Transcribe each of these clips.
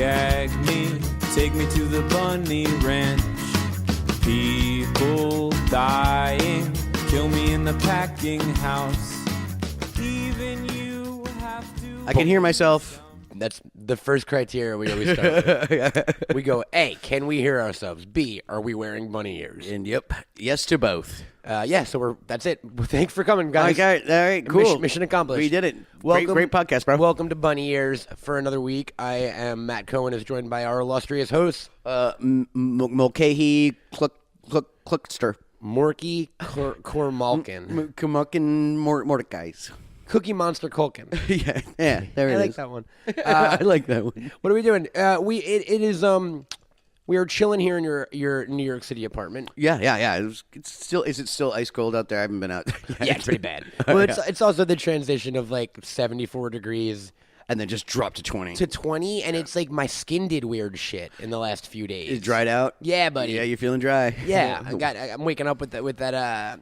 gag me, take me to the bunny ranch. People dying, kill me in the packing house. Even you have to... I can hear myself. That's the first criteria we always start with. We go, A, can we hear ourselves? B, are we wearing bunny ears? And yep, yes to both. Yeah, so that's it. Thanks for coming, guys. Okay, all right, cool. Mission accomplished. We did it. Great podcast, bro. Welcome to Bunny Ears for another week. I am Matt Cohen, is joined by our illustrious hosts. Mulcahy Cluckster. Morky Cormalkin. Kamuckin Mordecai's. Cookie Monster Culkin. yeah, there it is. I like that one. I like that one. What are we doing? We are chilling here in your New York City apartment. Yeah. Is it still ice cold out there? I haven't been out. Yeah, it's pretty bad. Well, it's also the transition of like 74 degrees and then just dropped to 20. And it's like my skin did weird shit in the last few days. It dried out? Yeah, buddy. Yeah, you're feeling dry. Yeah, I'm waking up with that.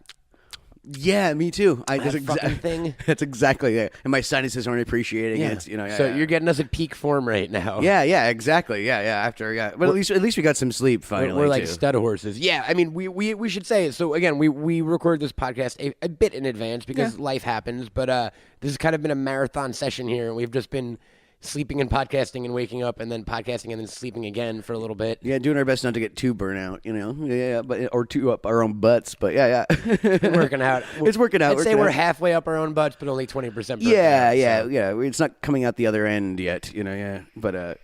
Yeah, me too. Fucking thing. That's exactly it. And my sinuses aren't appreciating it. So you're getting us at peak form right now. Yeah, exactly. Yeah. But at least we got some sleep finally. We're like stud horses. Yeah, I mean we should say it. So again, we record this podcast a bit in advance because life happens. But this has kind of been a marathon session here, and we've just been sleeping and podcasting and waking up and then podcasting and then sleeping again for a little bit. Yeah, doing our best not to get too burnout, Yeah, but or too up our own butts, but yeah. It's working out. It's working out. I'd say we're halfway up our own butts, but only 20%. Yeah. It's not coming out the other end yet, Yeah, but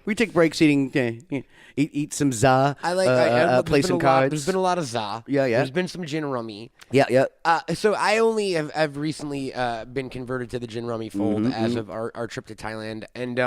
we take breaks eating. Eat some za. Play some cards. There's been a lot of za. Yeah. There's been some gin rummy. Yeah. So I only have recently been converted to the gin rummy fold as of our trip to Thailand, and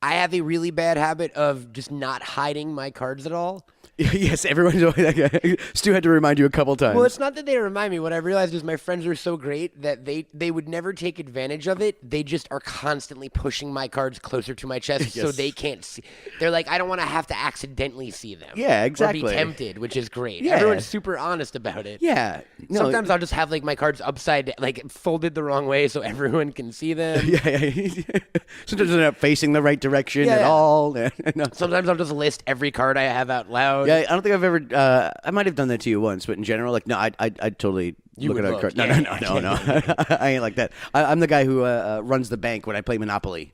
I have a really bad habit of just not hiding my cards at all. Yes, everyone's always like, Stu had to remind you a couple times. Well, it's not that they remind me. What I realized is my friends are so great that they would never take advantage of it. They just are constantly pushing my cards closer to my chest so they can't see. They're like, I don't want to have to accidentally see them. Yeah, exactly. Or be tempted, which is great. Yeah. Everyone's super honest about it. Yeah. No, Sometimes I'll just have like my cards upside, like folded the wrong way so everyone can see them. Yeah. Sometimes they're not facing the right direction at all. No. Sometimes I'll just list every card I have out loud. Yeah, I don't think I've ever. I might have done that to you once, but in general, like, no, I'd totally look at a card. No. I ain't like that. I'm the guy who runs the bank when I play Monopoly.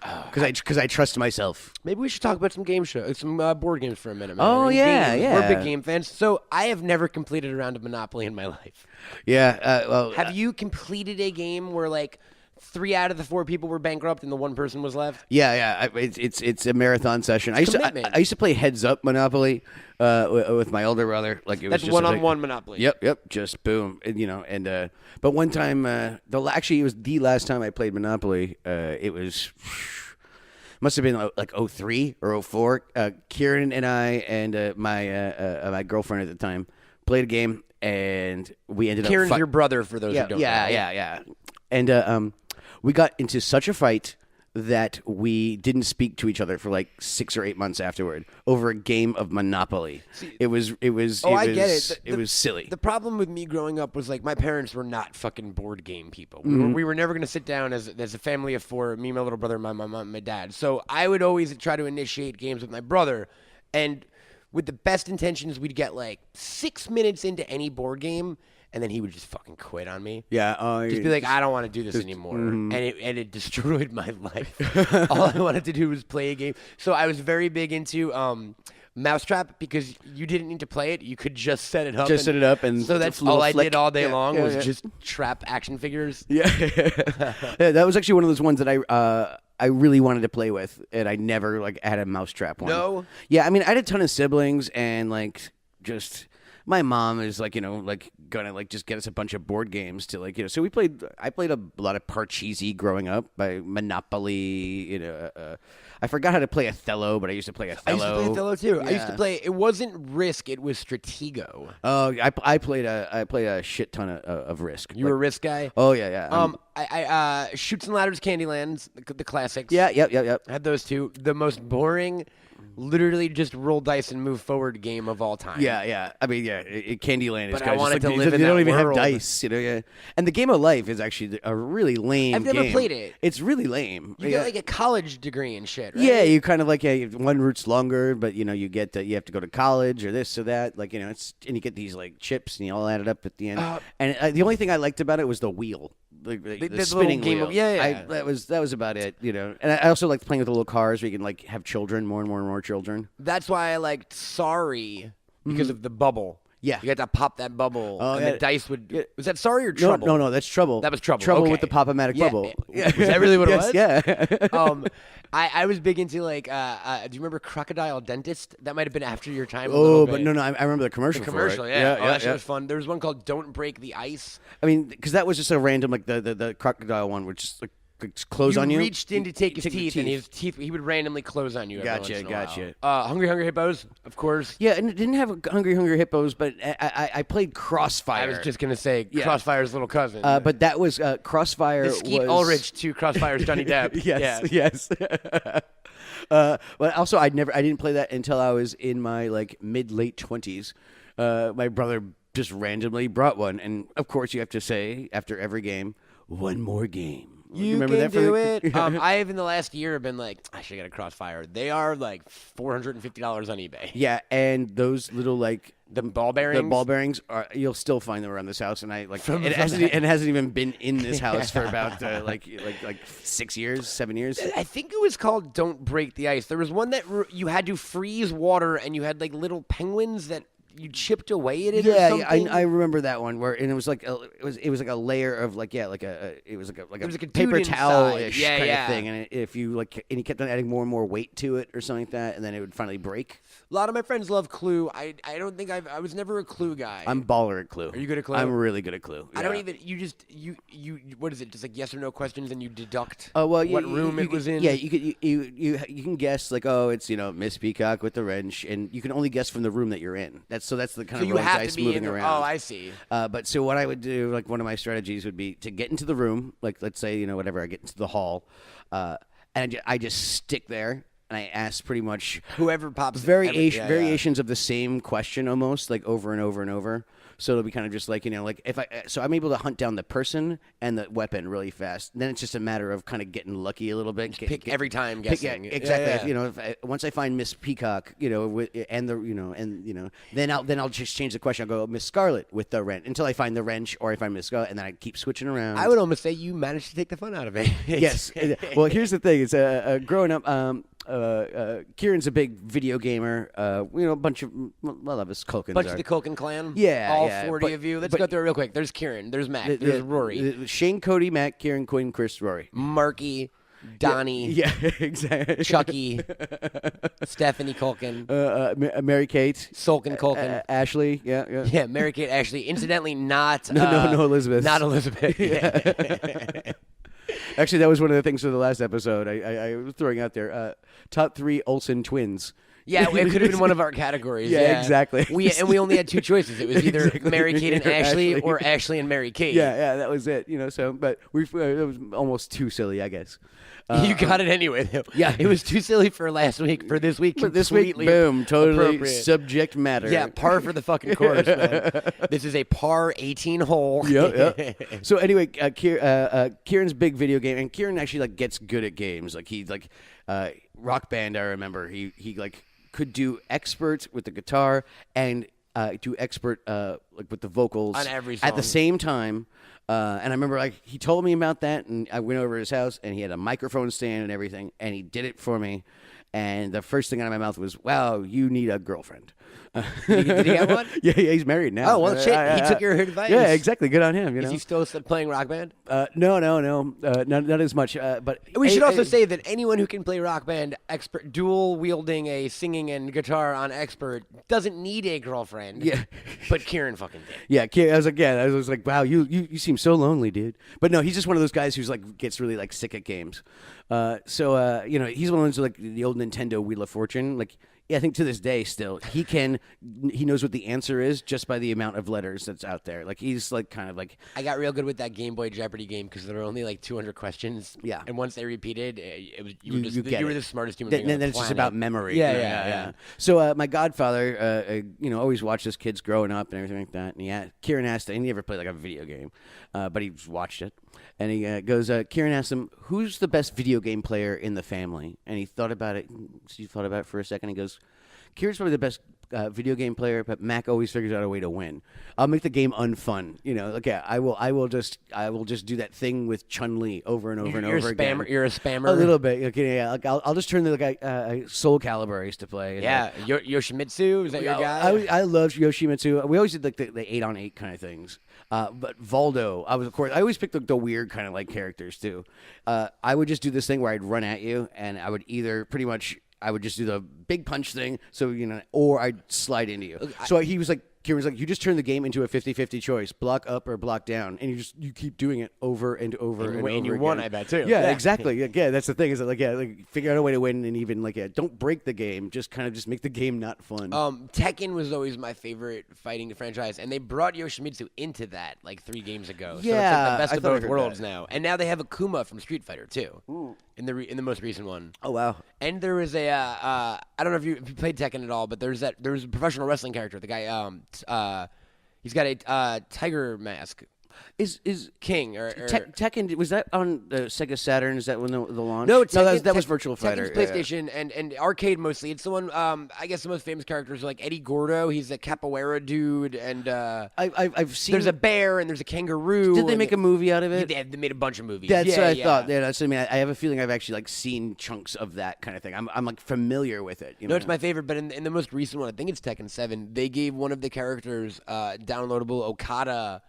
Because I trust myself. Maybe we should talk about some board games for a minute. Man. Oh, yeah. We're big game fans. So I have never completed a round of Monopoly in my life. Yeah. Have you completed a game where like 3 out of the 4 people were bankrupt and the one person was left? Yeah. It's a marathon session. I used to play Heads Up Monopoly with my older brother. Like it was That's one-on-one Monopoly. Yep. Just boom. And but one time, it was the last time I played Monopoly. It was. Must have been like 03 or 04. Kieran and I and my girlfriend at the time played a game, and we ended Kieran's your brother, for those who don't know. Yeah. And we got into such a fight that we didn't speak to each other for like 6 or 8 months afterward over a game of Monopoly. It was I get it. It was silly. The problem with me growing up was like my parents were not fucking board game people. We were never going to sit down as a family of 4, me, my little brother, my mom, and my dad. So I would always try to initiate games with my brother, and with the best intentions, we'd get like 6 minutes into any board game, and then he would just fucking quit on me. Yeah. Just be like, I don't want to do this anymore. And it destroyed my life. All I wanted to do was play a game. So I was very big into Mousetrap because you didn't need to play it. You could just set it up. So that's all I did all day long was just trap action figures. Yeah. That was actually one of those ones that I really wanted to play with, and I never like had a Mousetrap one. No? Yeah, I mean, I had a ton of siblings, and like just my mom is like, like gonna like just get us a bunch of board games to like, so I played a lot of Parcheesi growing up, by Monopoly, I forgot how to play Othello, but I used to play Othello. I used to play Othello too. Yeah. I used to play, it wasn't Risk, it was Stratego. Oh, I played a shit ton of Risk. You were a Risk guy? Oh yeah. I Chutes and Ladders, Candylands, the classics. Yeah. I had those two. The most boring literally just roll dice and move forward game of all time. Yeah. I mean, Candyland is But I kind of wanted just to like, live in they don't that even world. have dice, Yeah. And the Game of Life is actually a really lame I've never game. played it. It's really lame. You get like a college degree and shit, right? Yeah, you kind of like one route's longer, but you get you have to go to college or this or that. Like it's and you get these like chips and you all add it up at the end. And the only thing I liked about it was the wheel, the spinning game wheel. of- yeah. That was about it. And I also liked playing with the little cars where you can like have children, more and more children. That's why I liked Sorry because of the bubble. Yeah. You got to pop that bubble, and yeah. the dice would. Was that Sorry or Trouble? No, that's Trouble. That was Trouble. Trouble okay. with the pop-o-matic bubble. Yeah. Was that really what it was? Yeah. I was big into like. Do you remember Crocodile Dentist? That might have been after your time. A Oh, little but bit. no, I remember the commercial. The commercial, for it. yeah. That shit was fun. There was one called "Don't Break the Ice." I mean, because that was just a random like the crocodile one, which just like close on you. Reached in to take his Take the teeth, and his teeth he would randomly close on you. Every once in a Gotcha. while. Hungry Hippos, of course. Yeah, and it didn't have Hungry Hippos, but I played Crossfire. I was just gonna say Crossfire's little cousin. But that was Crossfire. the Skeet was... Ulrich to Crossfire's Johnny Depp. Yes. But also, I didn't play that until I was in my like late 20s. My brother just randomly brought one, and of course, you have to say after every game, one more game. You remember can that do it. I have in the last year been like, I should get a Crossfire. They are like $450 on eBay. Yeah, and those little like The ball bearings. the ball bearings are you'll still find them around this house, and I like it hasn't even been in this house for about like 6 years, 7 years. I think it was called "Don't Break the Ice." There was one that you had to freeze water, and you had like little penguins that you chipped away at it. Yeah, or something. I remember that one where and it was like it was like a layer of like it was like a paper dude towel-ish inside. kind Yeah. of thing, and if you like and you kept on adding more and more weight to it or something like that, and then it would finally break. A lot of my friends love Clue. I don't think I was never a Clue guy. I'm baller at Clue. Are you good at Clue? I'm really good at Clue. I don't yeah. even. You just you what is it? Just like yes or no questions, and you deduct. Oh well, what room it was in. Yeah, you can guess like it's Miss Peacock with the wrench, and you can only guess from the room that you're in. That's the kind So of you rolling have dice to be moving in. around. Oh, I see. But so what I would do, like one of my strategies would be to get into the room, like let's say whatever, I get into the hall, and I just stick there. And I ask pretty much Whoever pops variations of the same question almost like over and over and over. So it'll be kind of just like like if I'm able to hunt down the person and the weapon really fast. Then it's just a matter of kind of getting lucky a little bit. Pick every time guessing. Exactly. Yeah. If once I find Miss Peacock, and the then I'll just change the question. I'll go Miss Scarlet with the wrench until I find the wrench or I find Miss Scarlet, and then I keep switching around. I would almost say you managed to take the fun out of it. Yes. Well, here's the thing: it's growing up. Kieran's a big video gamer. A bunch of of us Culkins Bunch are. of the Culkin clan. Yeah, all yeah, 40 of you. Let's go through it real quick. There's Kieran. There's Matt. There's Rory. Shane, Cody, Matt, Kieran, Quinn, Chris, Rory. Marky, Donnie. Yeah, exactly. Chucky. Stephanie Culkin. Mary Kate. Sulkin Culkin. Ashley. Yeah. Yeah, Mary Kate Ashley. Incidentally, not No, Elizabeth. Not Elizabeth. Yeah. Actually, that was one of the things for the last episode. I was throwing out there. Top 3 Olsen twins. Yeah, it could have been one of our categories. Yeah, exactly. We only had 2 choices. It was either Exactly. Mary Kate and Ashley or Ashley and Mary Kate. Yeah, that was it. So, but it was almost too silly, I guess. You got it anyway, though. Yeah. It was too silly for last week. For this week, But this week, completely boom, totally appropriate. subject matter. Yeah, par for the fucking course, man. This is a par 18 hole. Yep. So anyway, Kieran's big video game, and Kieran actually gets good at games. Like he Rock Band. I remember he could do expert with the guitar and do expert with the vocals On every at the song. same time. And I remember he told me about that, and I went over to his house, and he had a microphone stand and everything, and he did it for me. And the first thing out of my mouth was, "Wow, you need a girlfriend." Did he have one? Yeah, he's married now. Oh, well, shit. He took your advice. Yeah, exactly. Good on him. Is he still playing Rock Band? No, not as much. But We should also say that anyone who can play Rock Band, expert, dual wielding a singing and guitar on expert, doesn't need a girlfriend. Yeah. But Kieran fucking thing. Yeah, I was like, wow, you seem so lonely, dude. But no, he's just one of those guys who's like gets really like sick at games. So you know, he's one of those like the old Nintendo Wheel of Fortune. Like, yeah, I think to this day still he knows what the answer is just by the amount of letters that's out there. Like he's like kind of like I got real good with that Game Boy Jeopardy game because there were only like 200 questions. Yeah. And once they repeated, you were the smartest human being then on the it's just planet. about memory. Yeah. So my godfather, you know, always watched his kids growing up and everything like that. And Kieran asked, and he never played like a video game, but he watched it. And he goes, Kieran asked him, who's the best video game player in the family? And he thought about it. He thought about it for a second. He goes, Kieran's probably the best video game player, but Mac always figures out a way to win. I'll make the game unfun. You know, like, yeah, I will just do that thing with Chun-Li over and over and over again. You're a spammer. A little bit. Okay, yeah. Like I'll just turn the like Soul Calibur I used to play. Yeah, Yoshimitsu, is that your guy? I love Yoshimitsu. We always did like the 8-on-8 kind of things. But Voldo, I always picked the weird kind of like characters too. I would just do this thing where I'd run at you, and I would either pretty much I would just do the big punch thing, so you know, or I'd slide into you. So he was like, Kieran was like, you just turn the game into a 50-50 choice, block up or block down, and you keep doing it over and over and over you again. won, I bet too. Yeah, exactly. Yeah, that's the thing. Is that like figure out a way to win, and even like don't break the game. Just make the game not fun. Tekken was always my favorite fighting franchise, and they brought Yoshimitsu into that like 3 games ago. So it's like the best of both worlds now. And now they have Akuma from Street Fighter too. Ooh. In the most recent one. Oh wow! And there was a I don't know if you played Tekken at all, but there was a professional wrestling character. The guy he's got a tiger mask. Is King or Tekken, was that on the Sega Saturn? Is that when the launch? No, that was Virtual Fighter. Tekken's PlayStation and arcade mostly. It's the one. I guess the most famous characters are like Eddie Gordo. He's a capoeira dude, and I've seen. There's a bear and there's a kangaroo. Did they make a movie out of it? They made a bunch of movies. That's what I thought. Yeah, that's. I mean, I have a feeling I've actually like seen chunks of that kind of thing. I'm like familiar with it. You know? It's my favorite. But in the most recent one, I think it's Tekken 7. They gave one of the characters downloadable Okada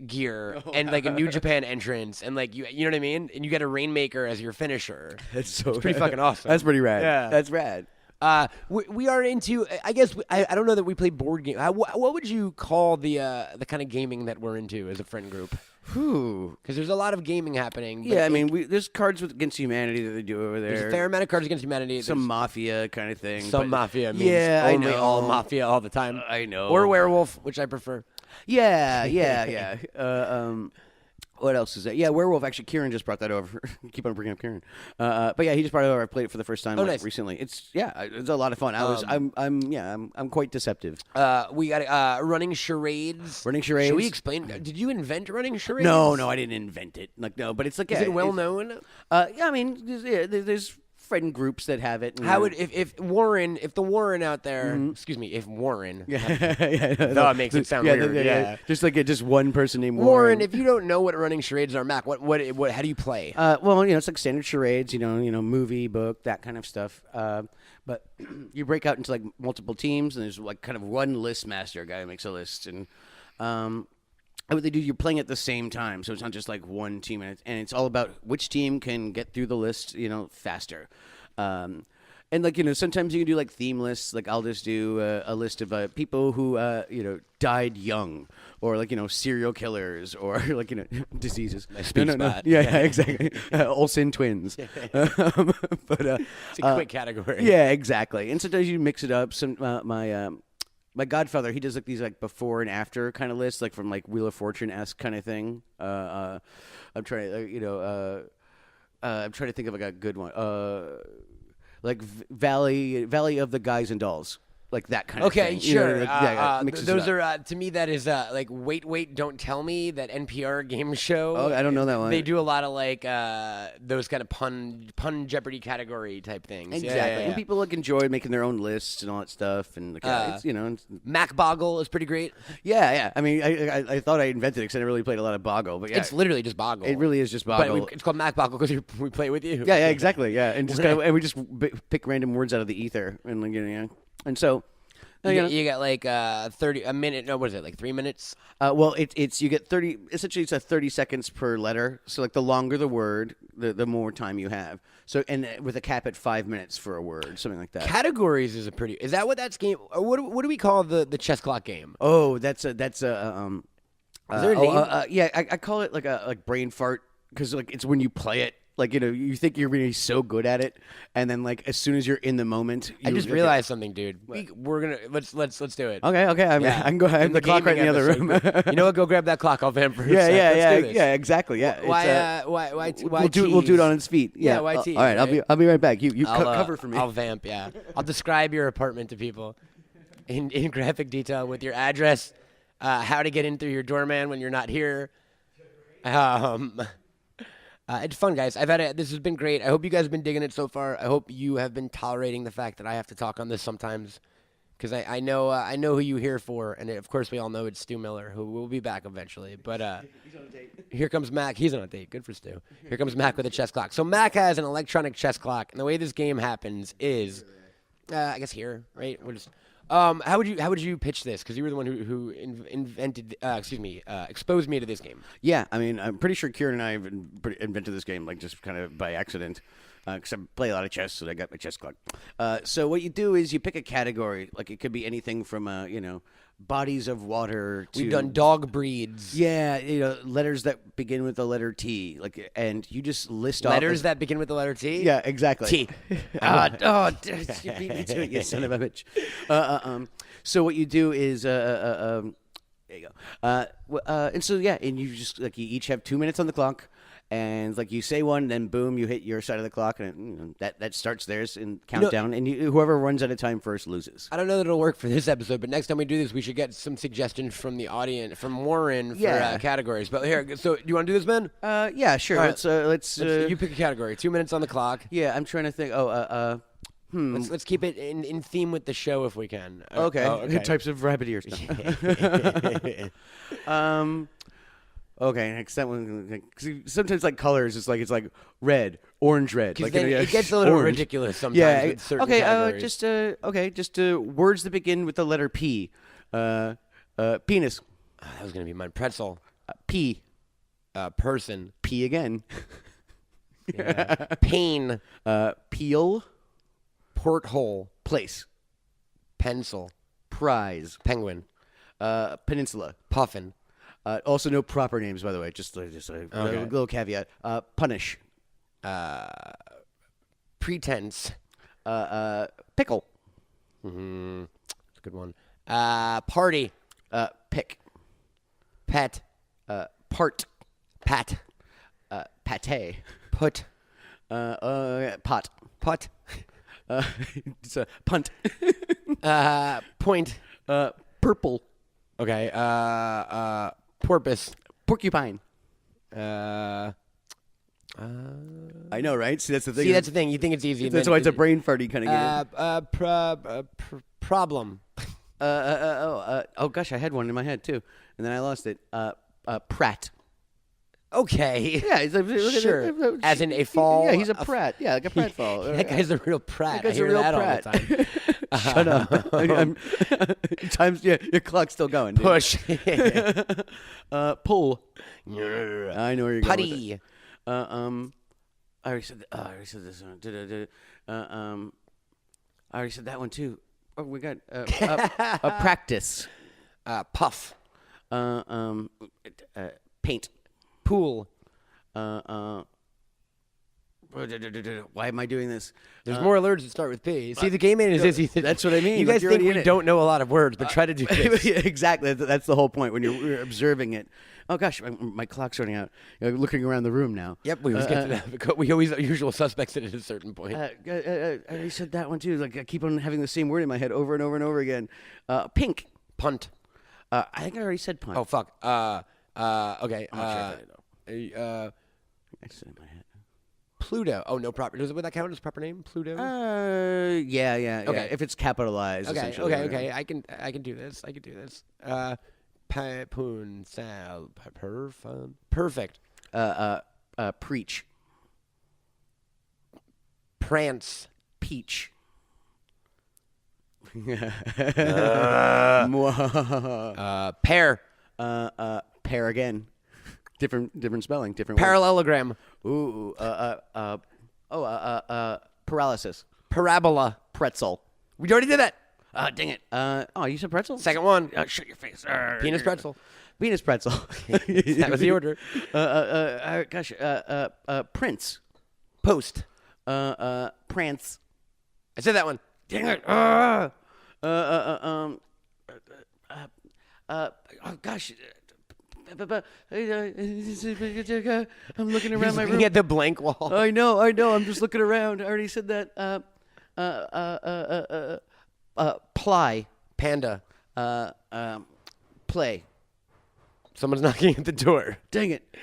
gear and like a New Japan entrance, and like you know what I mean, and you get a Rainmaker as your finisher. It's pretty fucking awesome. That's pretty rad. Yeah, that's rad. We are into. I guess I don't know that we play board game. What would you call the kind of gaming that we're into as a friend group? Because there's a lot of gaming happening. Yeah, I mean, there's Cards Against Humanity that they do over there. There's a fair amount of Cards Against Humanity. Some mafia kind of thing. Some mafia means only all mafia all the time. I know. Or werewolf, which I prefer. Yeah. What else is that? Yeah, Werewolf. Actually, Kieran just brought that over. Keep on bringing up Kieran. But yeah, he just brought it over. I played it for the first time nice. recently. It's a lot of fun. I'm quite deceptive. We got running charades. Running charades. Should we explain? Did you invent running charades? No, I didn't invent it. Like no, but it's like is it well known? Yeah, I mean, there's friend groups that have it. How would if the Warren out there, excuse me, if Warren, that makes it sound weird. Yeah, just one person named Warren. If you don't know what running charades are, Mac, what how do you play? Well, it's like standard charades, movie, book, that kind of stuff. But you break out into like multiple teams, and there's like kind of one list master, a guy who makes a list, and what they do, you're playing at the same time, so it's not just like one team, and it's all about which team can get through the list, faster. And like sometimes you can do like theme lists. Like I'll just do a list of people who died young, or like serial killers, or like diseases. My speed spot. Yeah, exactly. Olsen twins. But it's a quick category. Yeah, exactly. And sometimes you mix it up. My godfather, he does like these like before and after kind of lists, like from like Wheel of Fortune-esque kind of thing. I'm trying to, I'm trying to think of like a good one. Like Valley of the Guys and Dolls. Like that kind of thing. Okay, sure. Those are to me that is like Wait, Don't Tell Me, that NPR game show. Oh, I don't know that one. They do a lot of like those kind of pun Jeopardy category type things. Exactly. Yeah. And people like enjoy making their own lists and all that stuff, and it's Mac Boggle is pretty great. Yeah. I mean, I thought I invented it because I never really played a lot of Boggle, but yeah, it's literally just Boggle. It really is just Boggle. But it's called Mac Boggle because we play with you. Yeah, exactly. Yeah, and just and we just pick random words out of the ether, and like and so You get like 30 a minute. No, what is it? Like 3 minutes? Well, it's you get 30. Essentially, it's a 30 seconds per letter. So like the longer the word, the more time you have. So and with a cap at 5 minutes for a word, something like that. Categories is a pretty. Is that what that's game? Or what do we call the chess clock game? Oh, that's a Is there a name? yeah, I call it like brain fart because like it's when you play it. Like, you know, you think you're really so good at it, and then like as soon as you're in the moment, I just realized something, dude. We're gonna let's do it. Okay. I can go ahead. I have the clock right in the other room. You know what? Go grab that clock. I'll vamp for a Yeah, sec. Let's do this. yeah, exactly. Yeah. Why We'll do it on its feet. Yeah. why All tease, right. right? I'll be right back. You I'll, cover for me. I'll vamp. Yeah. I'll describe your apartment to people in graphic detail with your address, how to get in through your doorman when you're not here. It's fun, guys. This has been great. I hope you guys have been digging it so far. I hope you have been tolerating the fact that I have to talk on this sometimes, because I know who you here for, and of course we all know it's Stu Miller, who will be back eventually. But He's on a date. here comes Mac. He's on a date. Good for Stu. Here comes Mac with a chess clock. So Mac has an electronic chess clock, and the way this game happens is, I guess here, right? We're just. How would you pitch this? Because you were the one who exposed me to this game. Yeah, I mean, I'm pretty sure Kieran and I have invented this game like just kind of by accident. Because I play a lot of chess, so I got my chess clock. So what you do is you pick a category. Like it could be anything from bodies of water to We've done dog breeds. Yeah, letters that begin with the letter T. Like, and you just list off Letters that begin with the letter T? Yeah, exactly. T. You beat me to it, you son of a bitch. So what you do is there you go. And so yeah, and you just like you each have 2 minutes on the clock. And like you say one, then boom, you hit your side of the clock, and that starts theirs in countdown. And whoever runs out of time first loses. I don't know that it'll work for this episode, but next time we do this, we should get some suggestions from the audience, from Warren for categories. But here, so do you want to do this, Ben? Yeah, sure. Right. Let's you pick a category. 2 minutes on the clock. Yeah, I'm trying to think. Let's keep it in theme with the show if we can. Okay. Types of rabbit ears. Okay, next that one. Cause sometimes like colors, it's like red, orange, red. Like, then it gets a little ridiculous sometimes. Yeah. With certain categories. just words that begin with the letter P. Penis. That was gonna be mine. Pretzel. P. Person. P again. Pain. Peel. Porthole. Place. Pencil. Prize. Penguin. Peninsula. Puffin. Also, no proper names, by the way. Just a little caveat. Punish. Pretense. Pickle. That's a good one. Party. Pick. Pet. Part. Pat. Pate. Put. Pot. Putt. It's a punt. Point. Purple. Okay. Porpoise. Porcupine. I know, right? See, that's the thing. See, that's the thing. You think it's easy. That's why it's a brain farty kind of game. Problem. Oh gosh, I had one in my head too, and then I lost it. Pratt. Okay. Yeah, sure. As in a fall. Yeah, he's a Pratt. Yeah, like a pratfall. That guy's a real Pratt. That guy's I hear a real that Pratt. all the time. Shut up. Times. Yeah, your clock's still going. Dude. Push. Pull. I know where you're Putty. going. I already said this one. I already said that one too. Oh, we got a practice. Puff. Paint. Pool. Why am I doing this? There's more words that start with P. See, the game is easy. That's what I mean. You Like, guys you're think already we in it. don't know a lot of words, but try to do this. Exactly. That's the whole point when you're observing it. Oh gosh, my clock's running out. Looking around the room now. Yep, we always get to that. Because we always are usual suspects at a certain point. I already said that one too. Like I keep on having the same word in my head over and over and over again. Pink. Punt. I think I already said punt. Oh fuck. Okay. I'm not sure if I know. I said it in my head. Pluto. Oh, no proper. Would that count as proper name? Pluto. Yeah. Okay. If it's capitalized. essentially. Okay. I can do this. Poon. Sal. Perfect. Preach. Prance. Peach. Pair. Pair again. Different spelling. Different. Parallelogram. Ooh. Paralysis. Parabola. Pretzel. We already did that. Dang it. You said pretzel? Second one. Shut your face. Penis pretzel. Penis pretzel. That was the order. Prince. Post. Prance. I said that one. Dang it. Gosh. I'm looking around my room. Looking at the blank wall. I know. I'm just looking around. I already said that. Ply. Panda. Play. Someone's knocking at the door. Dang it.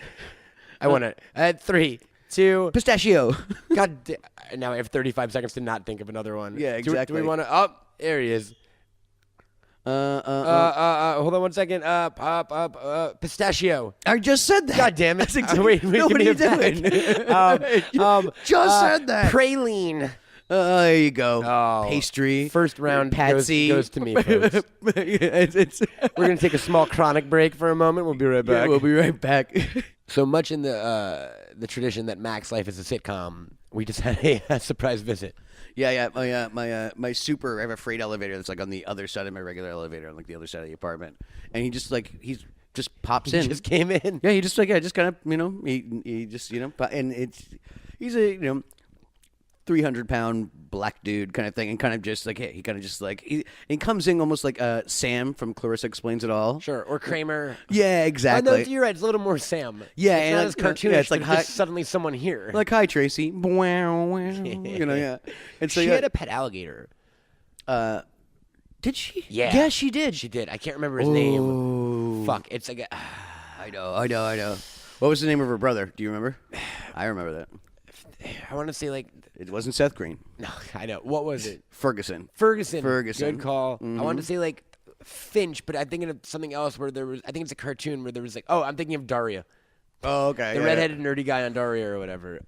I want it. 3, 2. Pistachio. God damn. Now I have 35 seconds to not think of another one. Yeah, exactly. Do we want to? Oh, there he is. Hold on 1 second. Pistachio. I just said that. God damn it. That's exactly. Wait, no, what are you doing? Just said that. Praline. There you go. Oh, Pastry. First round Patsy. goes to me, folks. We're going to take a small chronic break for a moment. We'll be right back. Yeah, we'll be right back. So much in the tradition that Mack's life is a sitcom, we just had a surprise visit. Yeah. My super. I have a freight elevator that's like on the other side of my regular elevator, on like the other side of the apartment, and he just pops in. He just came in. Yeah, he just just kind of he just and he's a 300-pound black dude kind of thing, and kind of just like he kind of just like he comes in almost like Sam from Clarissa Explains It All. Sure, or Kramer. Yeah, exactly. Oh, no, you're right. It's a little more Sam. Yeah, it's and not as cartoonish. Yeah, it's like just suddenly someone here. Like, hi, Tracy. Yeah. And so she had a pet alligator. Did she? Yeah. Yeah, she did. She did. I can't remember his name. Fuck. It's like I know. What was the name of her brother? Do you remember? I remember that. I want to say like. It wasn't Seth Green. No, I know. What was it? Ferguson. Good call. Mm-hmm. I wanted to say like Finch, but I'm thinking of something else where there was. I think it's a cartoon where there was like. Oh, I'm thinking of Daria. Oh, okay. The redheaded nerdy guy on Daria or whatever.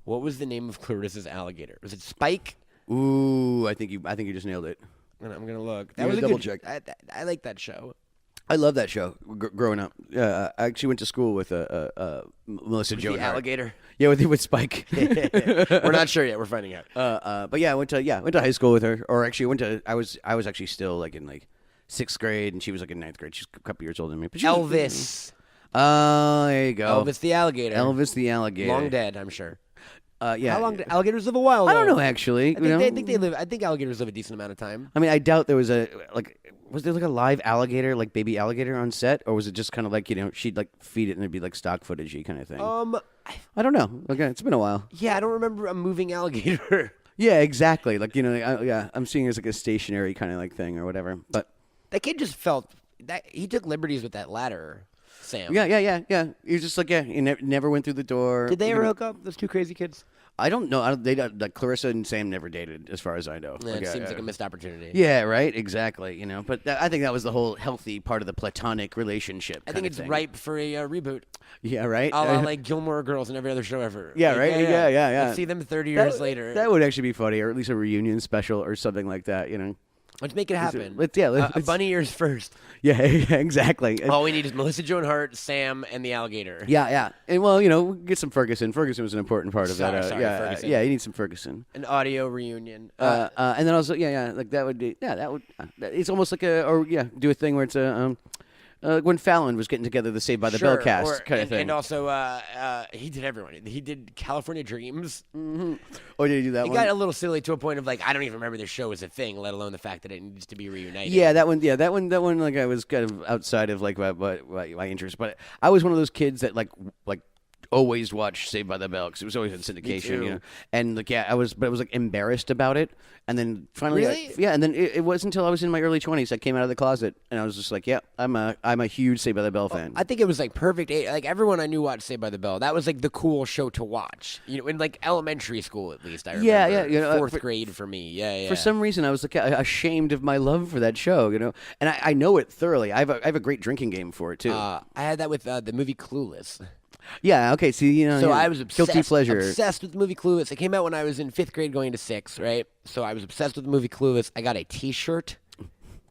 What was the name of Clarissa's alligator? Was it Spike? Ooh, I think you just nailed it. I'm gonna look. That was a double good check. I like that show. I love that show. Growing up, I actually went to school with Melissa Joan The Hart. alligator. Yeah, with Spike. We're not sure yet. We're finding out. But yeah, I went to high school with her, or actually I was actually still like in like 6th grade, and she was like in 9th grade. She's a couple years older than me. But Elvis. Oh, there you go. Elvis the alligator. Elvis the alligator. Long dead, I'm sure. Yeah. How long did alligators live? A while. I don't though. know actually. I think they live. I think alligators live a decent amount of time. I mean, I doubt there was was there like a live alligator, like baby alligator on set, or was it just kind of like she'd like feed it and it'd be like stock footagey kind of thing? I don't know. Okay, it's been a while. Yeah, I don't remember a moving alligator. Yeah, exactly. Like I'm seeing it as like a stationary kind of like thing or whatever. But that kid just felt that he took liberties with that ladder. Sam. Yeah. He was just like he never went through the door. Did they ever hook up? Those two crazy kids. I don't know. Like Clarissa and Sam never dated, as far as I know. Yeah, it seems like a missed opportunity. Yeah, right. Exactly. But I think that was the whole healthy part of the platonic relationship. I think it's ripe for a reboot. Yeah, right. Like Gilmore Girls and every other show ever. Yeah, like, right. Yeah. Let's see them 30 years later. That would actually be funny, or at least a reunion special or something like that. Let's make it happen. Let's bunny ears first. Yeah, exactly. All we need is Melissa Joan Hart, Sam, and the alligator. Yeah. And get some Ferguson. Ferguson was an important part of that. Sorry, Ferguson. Yeah, you need some Ferguson. An audio reunion. And then also, like that would be, that would. It's almost like do a thing where it's when Fallon was getting together the Saved by the Bell cast kind of thing. And also, he did everyone. He did California Dreams. Mm-hmm. Oh, did he do that one? He got a little silly to a point of like, I don't even remember this show as a thing, let alone the fact that it needs to be reunited. Yeah, that one. Like I was kind of outside of like my interest, but I was one of those kids that like always watched Saved by the Bell because it was always in syndication, And like, I was like embarrassed about it, and then finally, really? and then it wasn't until I was in my early 20s I came out of the closet, and I was just like, I'm a huge Saved by the Bell fan. I think it was like perfect. Like everyone I knew watched Saved by the Bell. That was like the cool show to watch. In like elementary school at least. I remember. Yeah. 4th grade for me. Yeah. For some reason, I was like ashamed of my love for that show, and I know it thoroughly. I have a great drinking game for it too. I had that with the movie Clueless. Yeah. Okay. See, So yeah. I was guilty pleasure. obsessed with the movie Clueless. It came out when I was in 5th grade going to 6th, right? So I was obsessed with the movie Clueless. I got a T-shirt.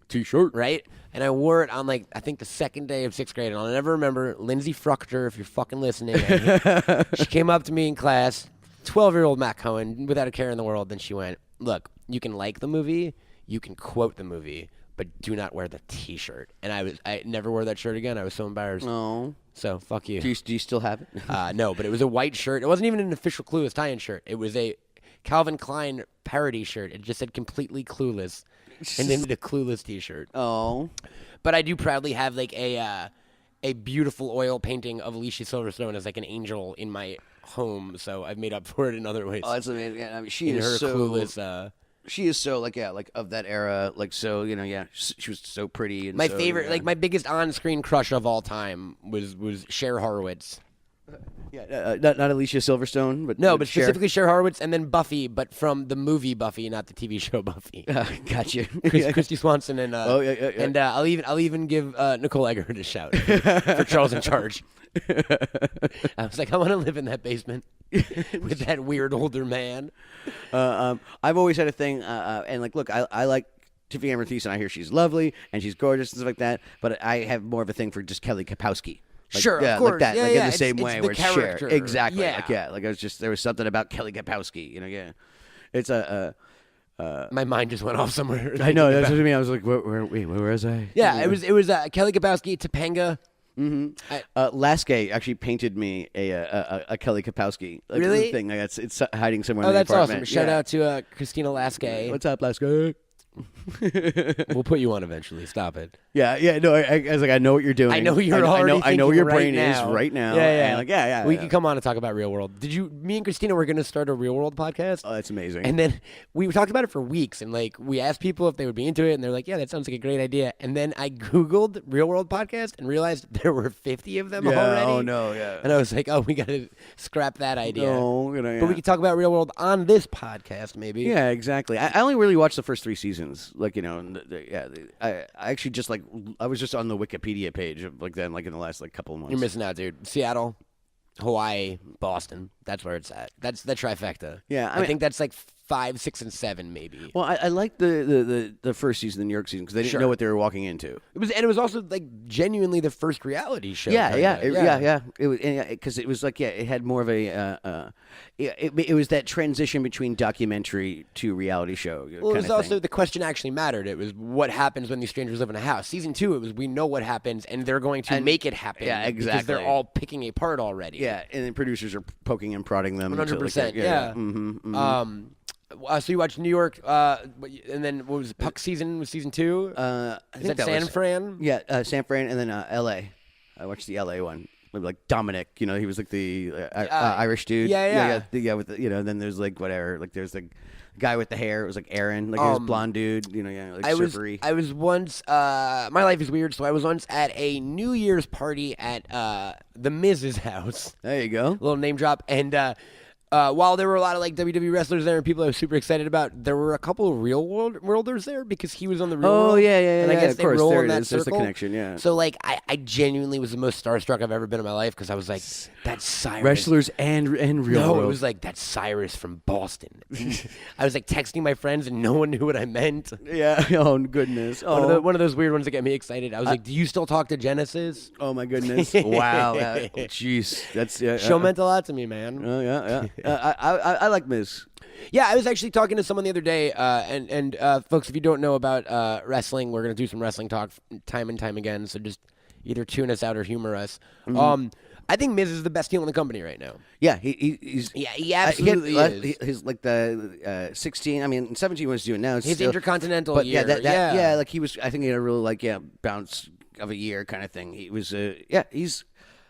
T-shirt. Right? And I wore it on, like, I think the 2nd day of 6th grade. And I'll never remember, Lindsay Fruchter, if you're fucking listening. She came up to me in class, 12-year-old Matt Cohen, without a care in the world. Then she went, look, you can like the movie, you can quote the movie, but do not wear the T-shirt. And I never wore that shirt again. I was so embarrassed. No. So, fuck you. Do you still have it? No, but it was a white shirt. It wasn't even an official Clueless tie-in shirt. It was a Calvin Klein parody shirt. It just said completely clueless. And then the Clueless T-shirt. Oh. But I do proudly have like a beautiful oil painting of Alicia Silverstone as like an angel in my home. So I've made up for it in other ways. Oh, that's amazing. Yeah, I mean, she in is her so Clueless. She is so like of that era, like so yeah. She was so pretty. And My so, favorite, yeah. like my biggest on-screen crush of all time was Cher Horowitz. Yeah, not Alicia Silverstone, but No, but Cher. specifically Cher Horowitz, and then Buffy, but from the movie Buffy, not the TV show Buffy. Gotcha. Christy Swanson and yeah. And I'll even give Nicole Eggert a shout for Charles in Charge. I was like, I want to live in that basement with that weird older man. I've always had a thing, and like, look, I like Tiffany Amber Thiessen. I hear she's lovely and she's gorgeous and stuff like that, but I have more of a thing for just Kelly Kapowski. Like, Sure, yeah, of course. like that, Yeah, like yeah. in the It's same the way where Cher, character. exactly, Yeah. like I was just there was something about Kelly Kapowski, yeah. It's a. My mind just went off somewhere. I know that's what I mean. I was like, where was I? Yeah, it was Kelly Kapowski, Topanga. Lasky actually painted me a Kelly Kapowski Really? thing. Like it's hiding somewhere. Oh, in the that's apartment. awesome! Shout Yeah. out to Christina Lasky. What's up, Lasky? We'll put you on eventually. Stop it. Yeah. No, I was like, I know what you're doing. I know you're I know already where your thinking brain right is now. right now. Yeah. And like, yeah. We can come on and talk about Real World. Me and Christina were going to start a Real World podcast. Oh, that's amazing. And then we talked about it for weeks, and like we asked people if they would be into it, and they're like, "Yeah, that sounds like a great idea." And then I Googled Real World podcast and realized there were 50 of them already. Oh no, yeah. And I was like, "Oh, we got to scrap that idea." No, But we could talk about Real World on this podcast, maybe. Yeah, exactly. I only really watched the first 3 seasons. Like, I actually just like I was just on the Wikipedia page of like then like in the last like couple of months. You're missing out, dude. Seattle, Hawaii, Boston. That's where it's at. That's the trifecta. Yeah, I I mean- think that's like 5, 6, and 7, maybe. Well, I liked the first season, the New York season, because they didn't Sure. know what they were walking into. It was also like genuinely the first reality show. Yeah. kinda. It was because it was like it had more of a it was that transition between documentary to reality show. Well, it was also the question actually mattered. It was what happens when these strangers live in a house. Season 2, it was we know what happens and they're going to make it happen. Yeah, Because exactly. they're all picking a part already. yeah, and then producers are poking and prodding them. 100%. Yeah. So you watched New York, and then what was it, Puck season? Was season 2? I Is think that San was, Fran? Yeah, San Fran, and then L.A. I watched the L.A. one. Like Dominic, he was like the Irish dude. Yeah. With the, and then there's like whatever, like there's the guy with the hair. It was like Aaron, like he was blonde dude. Like surfery. I was once. My life is weird, so I was once at a New Year's party at the Miz's house. There you go. Little name drop, and while there were a lot of like WWE wrestlers there and people I was super excited about, there were a couple of Real Worlders there because he was on the Real World. Oh yeah. And I guess of they course, roll there in it that is. There's the circle. connection. Yeah. So like, I genuinely was the most starstruck I've ever been in my life because I was like, that's Cyrus. Wrestlers and Real No, World. it was like that's Cyrus from Boston. I was like texting my friends and no one knew what I meant. Yeah. Oh goodness. Oh. One of those weird ones that get me excited. I was like, "Do you still talk to Genesis?" Oh my goodness. Wow. Jeez. That's Show meant a lot to me, man. Oh yeah. I like Miz. Yeah, I was actually talking to someone the other day, and folks, if you don't know about wrestling, we're gonna do some wrestling talk time and time again. So just either tune us out or humor us. I think Miz is the best heel in the company right now. Yeah, he's he absolutely is. His like the 16. I mean, 17 was doing now. It's His still, intercontinental but year. yeah, like he was. I think he had a real bounce of a year kind of thing. He was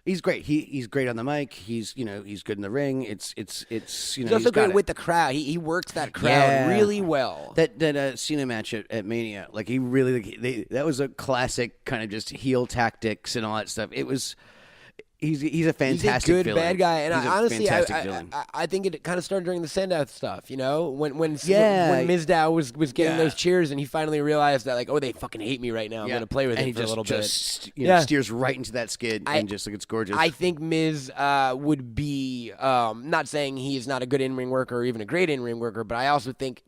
He's great. He's great on the mic. He's good in the ring. It's He's also great with the crowd. He works that crowd really well. That Cena match at Mania, like he really that was a classic kind of just heel tactics and all that stuff. It was. He's a fantastic He's a good villain. bad guy, and He's a honestly, fantastic villain. I think it kind of started during the Sandow stuff. You know, when Yeah. Mizdow was getting Yeah. those cheers, and he finally realized that, like, oh, they fucking hate me right now. I'm gonna play with and it he for a little just, bit. You know, steers right into that skid and just like it's gorgeous. I think Miz would be not saying he is not a good in-ring worker or even a great in-ring worker, but I also think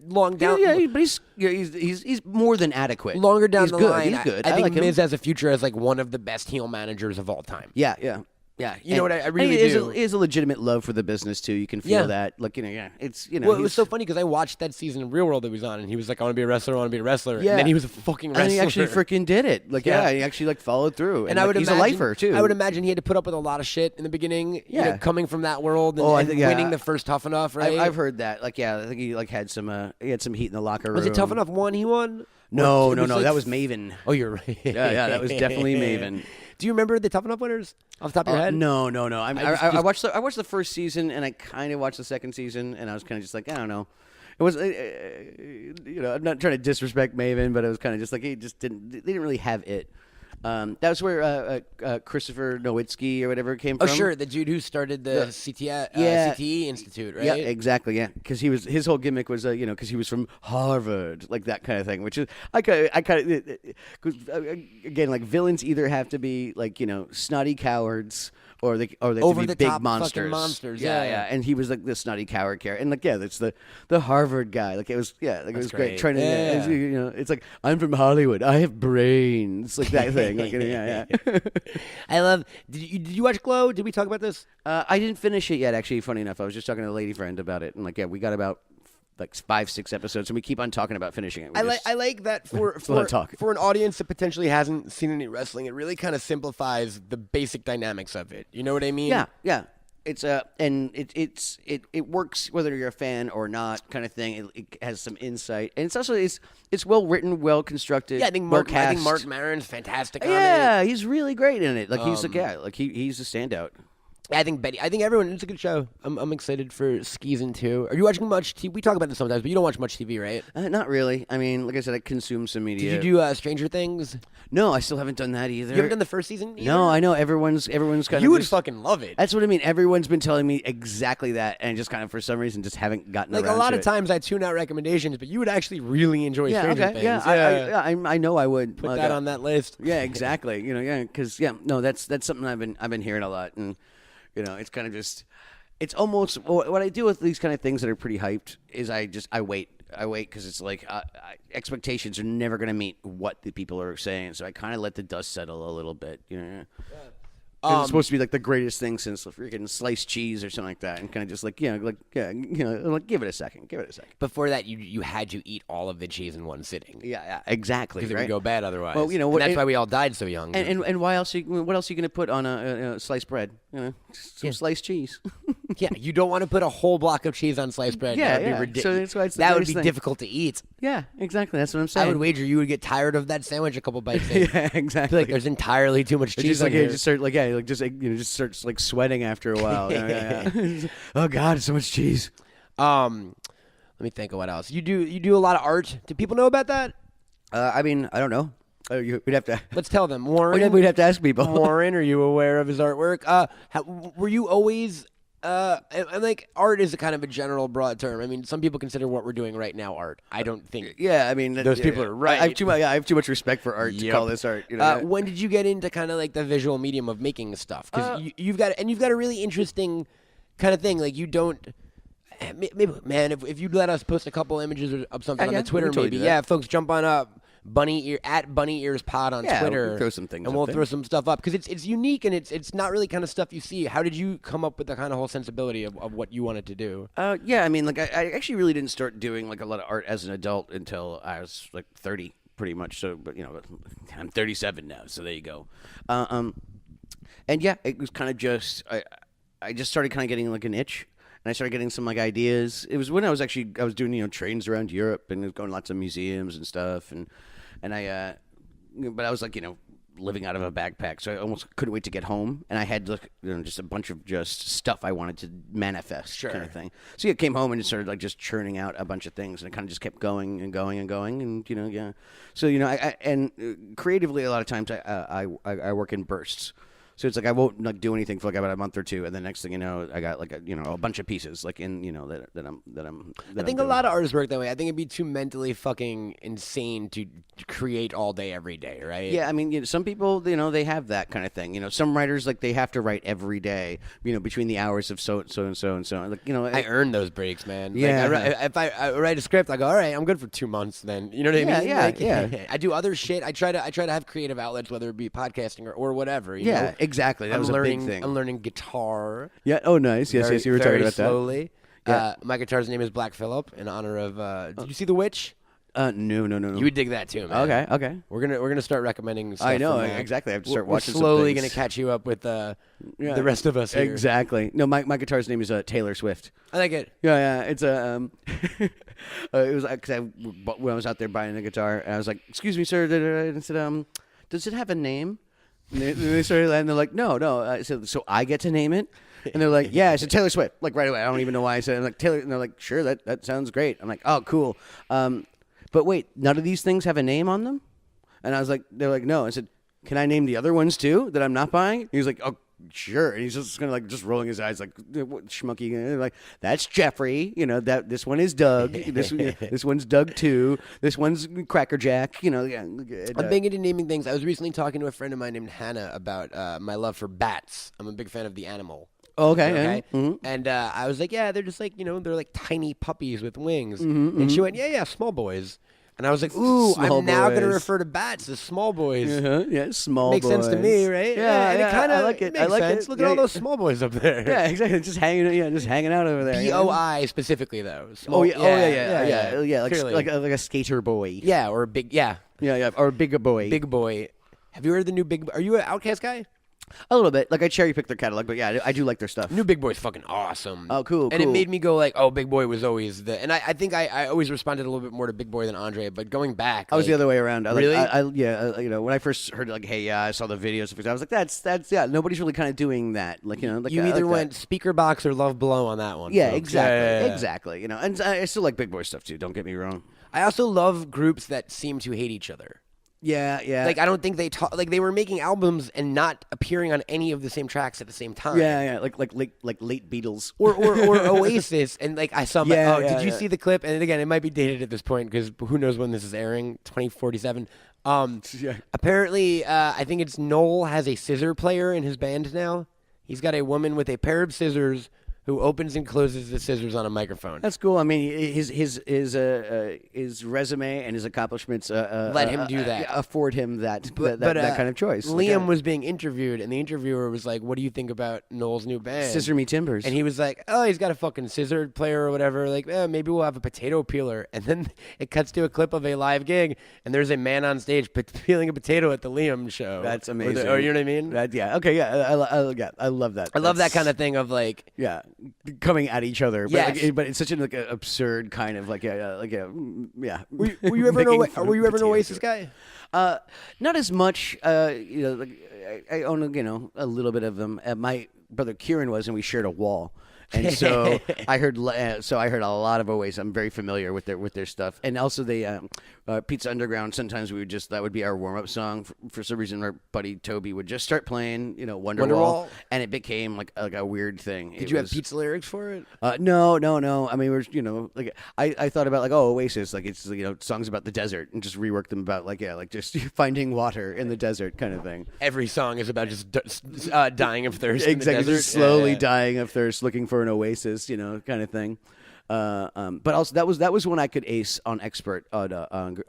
long down. but he's more than adequate. Longer down he's the good. line, He's good. I think like him. Miz has a future as like one of the best heel managers of all time. Yeah. You know what I really do. do. It is a legitimate love for the business too. You can feel that. Like it's Well, it was so funny because I watched that season of Real World that he was on, and he was like, "I want to be a wrestler. I want to be a wrestler." Yeah. And then he was a fucking wrestler. And he actually freaking did it. Like, Yeah. he actually like followed through. And I would he's imagine, a lifer too. I would imagine he had to put up with a lot of shit in the beginning. You know, Yeah. coming from that world and, I and think, winning the first Tough Enough, right? I've heard that. Like, I think he like had some heat in the locker room. Was it Tough Enough 1 he won? No, Or it no. like- That was Maven. Oh, you're right. Yeah, that was definitely Maven. Do you remember the Tough Enough winners off the top of your head? No. I just- watched the first season and I kind of watched the second season and I was kind of just like, I don't know. It was, I'm not trying to disrespect Maven, but it was kind of just like they didn't really have it. That was where Christopher Nowitzki or whatever came Oh, from. sure, the dude who started the CTE Institute, right? Yeah, exactly. Yeah, because his whole gimmick was because he was from Harvard, like that kind of thing. Which is I kind of again, like villains either have to be like snotty cowards or they have Over to be the big top monsters. fucking monsters, Yeah, yeah. And he was like the snotty coward character, and like that's the Harvard guy. Like it was it was great. great. Trying to it's like I'm from Hollywood. I have brains, like that thing. Like yeah. I love. Did you watch Glow? Did we talk about this? I didn't finish it yet, actually, funny enough. I was just talking to a lady friend about it, and we got about 5-6 episodes, and we keep on talking about finishing it. I like that for a lot of talk. for an audience that potentially hasn't seen any wrestling. It really kind of simplifies the basic dynamics of it. You know what I mean? Yeah. It's and it works whether you're a fan or not, kind of thing. It has some insight, and it's also it's well written, well constructed. Yeah, I think Mark Maron's fantastic on it. Yeah, he's really great in it. Like he's he's a standout. I think everyone. It's a good show. I'm excited for Season 2. Are you watching much TV? We talk about this sometimes, but you don't watch much TV, right? Not really. I mean, like I said, I consume some media. Did you do Stranger Things? No, I still haven't done that either. You haven't done the first season either? No, I know everyone's kind of. You would just, fucking love it. That's what I mean. Everyone's been telling me exactly that, and just kind of for some reason just haven't gotten like around a lot to of it. times I tune out recommendations, but you would actually really enjoy Stranger Things. Yeah, I know I would Put that on that list. Yeah, exactly. Because that's something I've been hearing a lot, and it's kind of just, it's almost what I do with these kind of things that are pretty hyped is I wait because it's like expectations are never going to meet what the people are saying, so I kind of let the dust settle a little bit. It's supposed to be like the greatest thing since freaking sliced cheese or something like that, and kind of just like give it a second. Before that, you had to eat all of the cheese in one sitting. Yeah, exactly. Because it right? would go bad otherwise. Well, and that's why we all died so young. And why else? What else are you going to put on a sliced bread? Some sliced cheese. Yeah, you don't want to put a whole block of cheese on sliced bread. Yeah, that would be ridiculous. So that's why it's the that would greatest be thing. difficult to eat. Yeah, exactly. That's what I'm saying. I would wager you would get tired of that sandwich a couple bites in. Yeah, I exactly. feel like there's entirely too much cheese on here. Just start just starts like sweating after a while. Yeah. Oh God, so much cheese. Let me think of what else. You do a lot of art. Do people know about that? I mean, I don't know. We'd have to. Let's tell them. Warren, We'd have to ask people. Warren, are you aware of his artwork? Were you always? And like art is a kind of a general broad term. I mean, some people consider what we're doing right now art. I don't think. Yeah, I mean, those people are right. I have too much respect for art to call this art. When did you get into kind of like the visual medium of making stuff? Because you've got a really interesting kind of thing. Like you don't. Maybe, man, if you'd let us post a couple images of something on the Twitter, totally maybe. do that. Yeah, folks, jump on up. Bunny Ears Pod on Twitter. We'll throw some things and up we'll there. throw some stuff up because it's unique and it's not really kind of stuff you see. How did you come up with the kind of whole sensibility of what you wanted to do? Yeah, I mean, like I actually really didn't start doing like a lot of art as an adult until I was like 30, pretty much. So, but I'm 37 now, so there you go. And yeah, it was kind of just I just started kind of getting like an itch. And I started getting some like ideas. It was when I was doing trains around Europe and going to lots of museums and stuff. But I was like living out of a backpack, so I almost couldn't wait to get home. And I had just a bunch of just stuff I wanted to manifest, kind of thing. So I came home and started like just churning out a bunch of things, and it kind of just kept going and going and going. And So I creatively a lot of times I work in bursts. So it's like I won't like do anything for like about a month or two, and then next thing you know, I got like a bunch of pieces like in that I'm. I think a lot of artists work that way. I think it'd be too mentally fucking insane to create all day every day, right? Yeah, I mean, some people they have that kind of thing. Some writers like they have to write every day. Between the hours of so and so. Like I earn those breaks, man. Yeah. Like, if I write a script, I go, all right, I'm good for 2 months. Then you know what I mean? Yeah, like, yeah. I do other shit. I try to have creative outlets, whether it be podcasting or whatever. You know? Exactly. That was a big thing. I'm learning guitar. Yeah. Oh, nice. Yes. You were talking about slowly. that. My guitar's name is Black Phillip in honor of. Did you see The Witch? No. You would dig that too, man. Okay. We're gonna start recommending stuff. I know from Mac. exactly. I have to start watching. We're slowly some gonna catch you up with the rest of us here. Exactly. No, my guitar's name is Taylor Swift. I like it. Yeah. It's a it was because when I was out there buying a guitar, and I was like, "Excuse me, sir," and I said, "Does it have a name?" And they started, and they're like, "No." I said, "So I get to name it?" And they're like, "Yeah." I said, "Taylor Swift." Like right away. I don't even know why I said it. I'm like, "Taylor," and they're like, "Sure, that sounds great." I'm like, "Oh, cool." But wait, none of these things have a name on them? And I was like, they're like, no. I said, can I name the other ones too that I'm not buying? He was like, oh, sure. And he's just kind of like just rolling his eyes like schmucky. And like, that's Jeffrey. This one is Doug. This one's Doug too. This one's Cracker Jack. I'm big into naming things. I was recently talking to a friend of mine named Hannah about my love for bats. I'm a big fan of the animal. Okay. Mm-hmm. And I was like, yeah, they're just like, they're like tiny puppies with wings. And she went, yeah, small boys. And I was like, ooh, I'm now going to refer to bats as small boys. Yeah, small boys. Makes sense to me, right? Yeah, and it kind of I like it. Makes sense. It. Look at all those small boys up there. Yeah, exactly. Just hanging out over there. BOI specifically, though. Small, yeah. Like a skater boy. Yeah, or a big, yeah, or a bigger boy. Big boy. Have you heard the new Big? Are you an Outkast guy? A little bit. Like I cherry pick their catalog, but yeah, I do like their stuff. New Big Boy's fucking awesome. Oh, cool. And it made me go like, oh, Big Boy was always the. And I think I always responded a little bit more to Big Boy than Andre. But going back, I was the other way around. Really? When I first heard like, hey, I saw the videos. I was like, that's nobody's really kind of doing that. Like you either went Speaker Box or Love Below on that one. Yeah, folks. exactly. And I still like Big Boy stuff too. Don't get me wrong. I also love groups that seem to hate each other. Yeah. Like I don't think they were making albums and not appearing on any of the same tracks at the same time. Yeah. Like late Beatles or Oasis. And like I saw. Did you see the clip? And again, it might be dated at this point because who knows when this is airing? 2047. Apparently, I think it's Noel has a scissor player in his band now. He's got a woman with a pair of scissors who opens and closes the scissors on a microphone. That's cool. I mean, his resume and his accomplishments let him do that. Afford him that kind of choice. Liam was being interviewed, and the interviewer was like, "What do you think about Noel's new band, Scissor Me Timbers?" And he was like, "Oh, he's got a fucking scissor player or whatever. Like, maybe we'll have a potato peeler." And then it cuts to a clip of a live gig, and there's a man on stage peeling a potato at the Liam show. That's amazing. Or you know what I mean? I love that. I love that kind of thing of like, coming at each other. But, yes. But it's such an absurd kind of Were you ever an Oasis guy? Not as much. I own a little bit of them. My brother Kieran was, and we shared a wall. And so I heard a lot of Oasis. I'm very familiar with their stuff, and also the Pizza Underground. Sometimes that would be our warm up song. For some reason, our buddy Toby would just start playing, Wonderwall, and it became like a weird thing. Did you have pizza lyrics for it? No. I mean, I thought about Oasis, like it's songs about the desert, and just rework them about just finding water in the desert kind of thing. Every song is about just dying of thirst. Exactly, in the desert. just slowly dying of thirst, looking for an oasis, kind of thing. But also that was when I could ace on expert on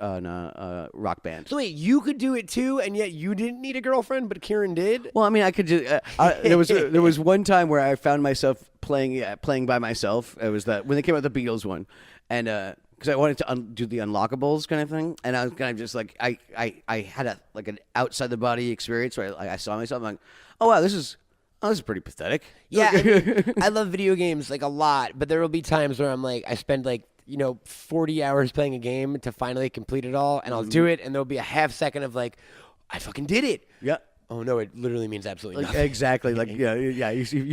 Rock Band. So wait, you could do it too, and yet you didn't need a girlfriend, but Kieran did. Well, I mean, I could just. There was one time where I found myself playing by myself. It was when they came out with the Beatles one, and because I wanted to do the unlockables kind of thing, and I was kind of just like I had an outside the body experience where I saw myself. I'm like, oh wow, this is pretty pathetic. Yeah, I mean, I love video games a lot, but there will be times where I'm like, I spend 40 hours playing a game to finally complete it all, and I'll do it, and there'll be a half second of I fucking did it. Yeah. Oh no, it literally means absolutely Like, nothing. exactly. Like you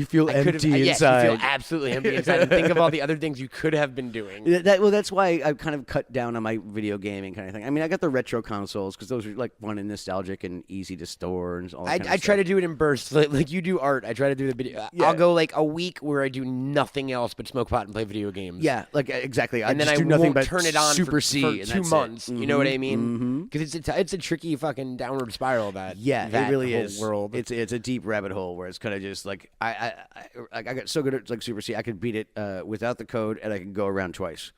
feel Yes, empty you inside. feel absolutely empty inside. And think of all the other things you could have been doing. That's why I've kind of cut down on my video gaming kind of thing. I mean, I got the retro consoles because those are like fun and nostalgic and easy to store and all that kind of I try stuff. to do it in bursts. Like you do art. I try to do the video. Yeah. I'll go like a week where I do nothing else but smoke pot and play video games. Yeah, like exactly. And then just I do nothing won't but turn it on Super for C and 2 that's months. It. You know what I mean? Because it's a tricky fucking downward spiral. That It really whole is. world. It's a deep rabbit hole where it's kind of just like I got so good at like Super C, I could beat it without the code, and I could go around twice.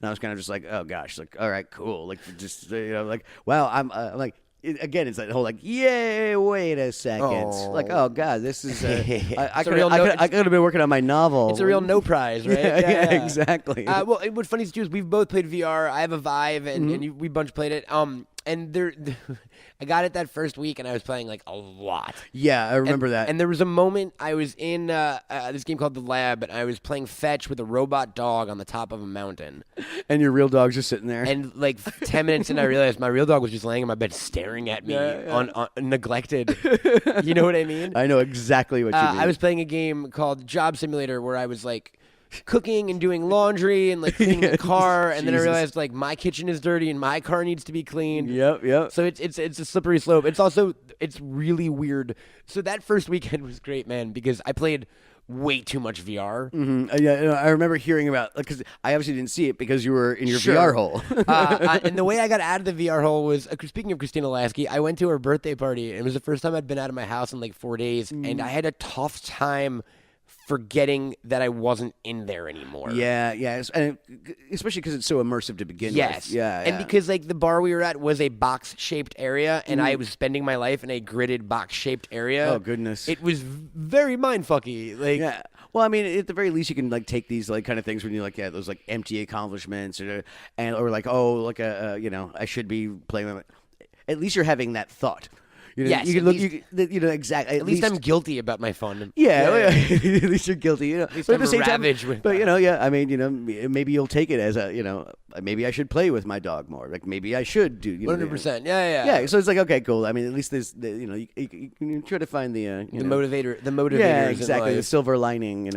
And I was kind of just like, oh gosh, like all right, cool, like just like wow, I'm like. Again, it's that whole like, yay! Wait a second, like, oh god, this is. I could have been working on my novel. It's a real no prize, right? Yeah, exactly. Well, what's funny is too is we've both played VR. I have a Vive, and we bunch played it. And I got it that first week, and I was playing like a lot. Yeah, I remember that. And there was a moment I was in this game called The Lab, and I was playing fetch with a robot dog on the top of a mountain. And your real dog's just sitting there. And like 10 minutes in, I realized my real dog was just laying in my bed staring at me, on neglected. You know what I mean? I know exactly what you mean. I was playing a game called Job Simulator where I was like cooking and doing laundry and like cleaning the car, and then I realized like my kitchen is dirty and my car needs to be cleaned. Yep. So it's a slippery slope. It's really weird. So that first weekend was great, man, because I played way too much VR. Yeah, I remember hearing about because I obviously didn't see it because you were in your VR hole. And the way I got out of the VR hole was, speaking of Christina Lasky, I went to her birthday party, and it was the first time I'd been out of my house in like 4 days, and I had a tough time forgetting that I wasn't in there anymore. Yeah, and especially because it's so immersive to begin with. Yeah, and because like the bar we were at was a box-shaped area, and I was spending my life in a gridded box-shaped area. Oh goodness, it was very mindfucky. Like, yeah. Well, I mean, at the very least, you can like take these like kind of things when you like those like empty accomplishments or like I should be playing with it. At least you're having that thought. You know, yes, you can look. Exactly. At least I'm guilty about my fun. Yeah. At least you're guilty. You know, at least but I'm at the same time, with but I mean, maybe you'll take it as maybe I should play with my dog more. Like maybe I should do. 100%. Yeah. Yeah. So it's like okay, cool. I mean, at least there's you can try to find the motivator. The motivators. Yeah, exactly. The silver lining.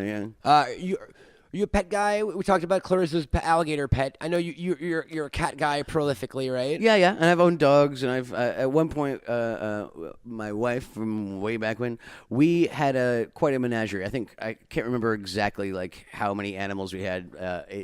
You a pet guy? We talked about Clarissa's alligator pet. I know you're a cat guy prolifically, right? Yeah, and I've owned dogs, and I've at one point my wife from way back when we had quite a menagerie. I can't remember exactly like how many animals we had,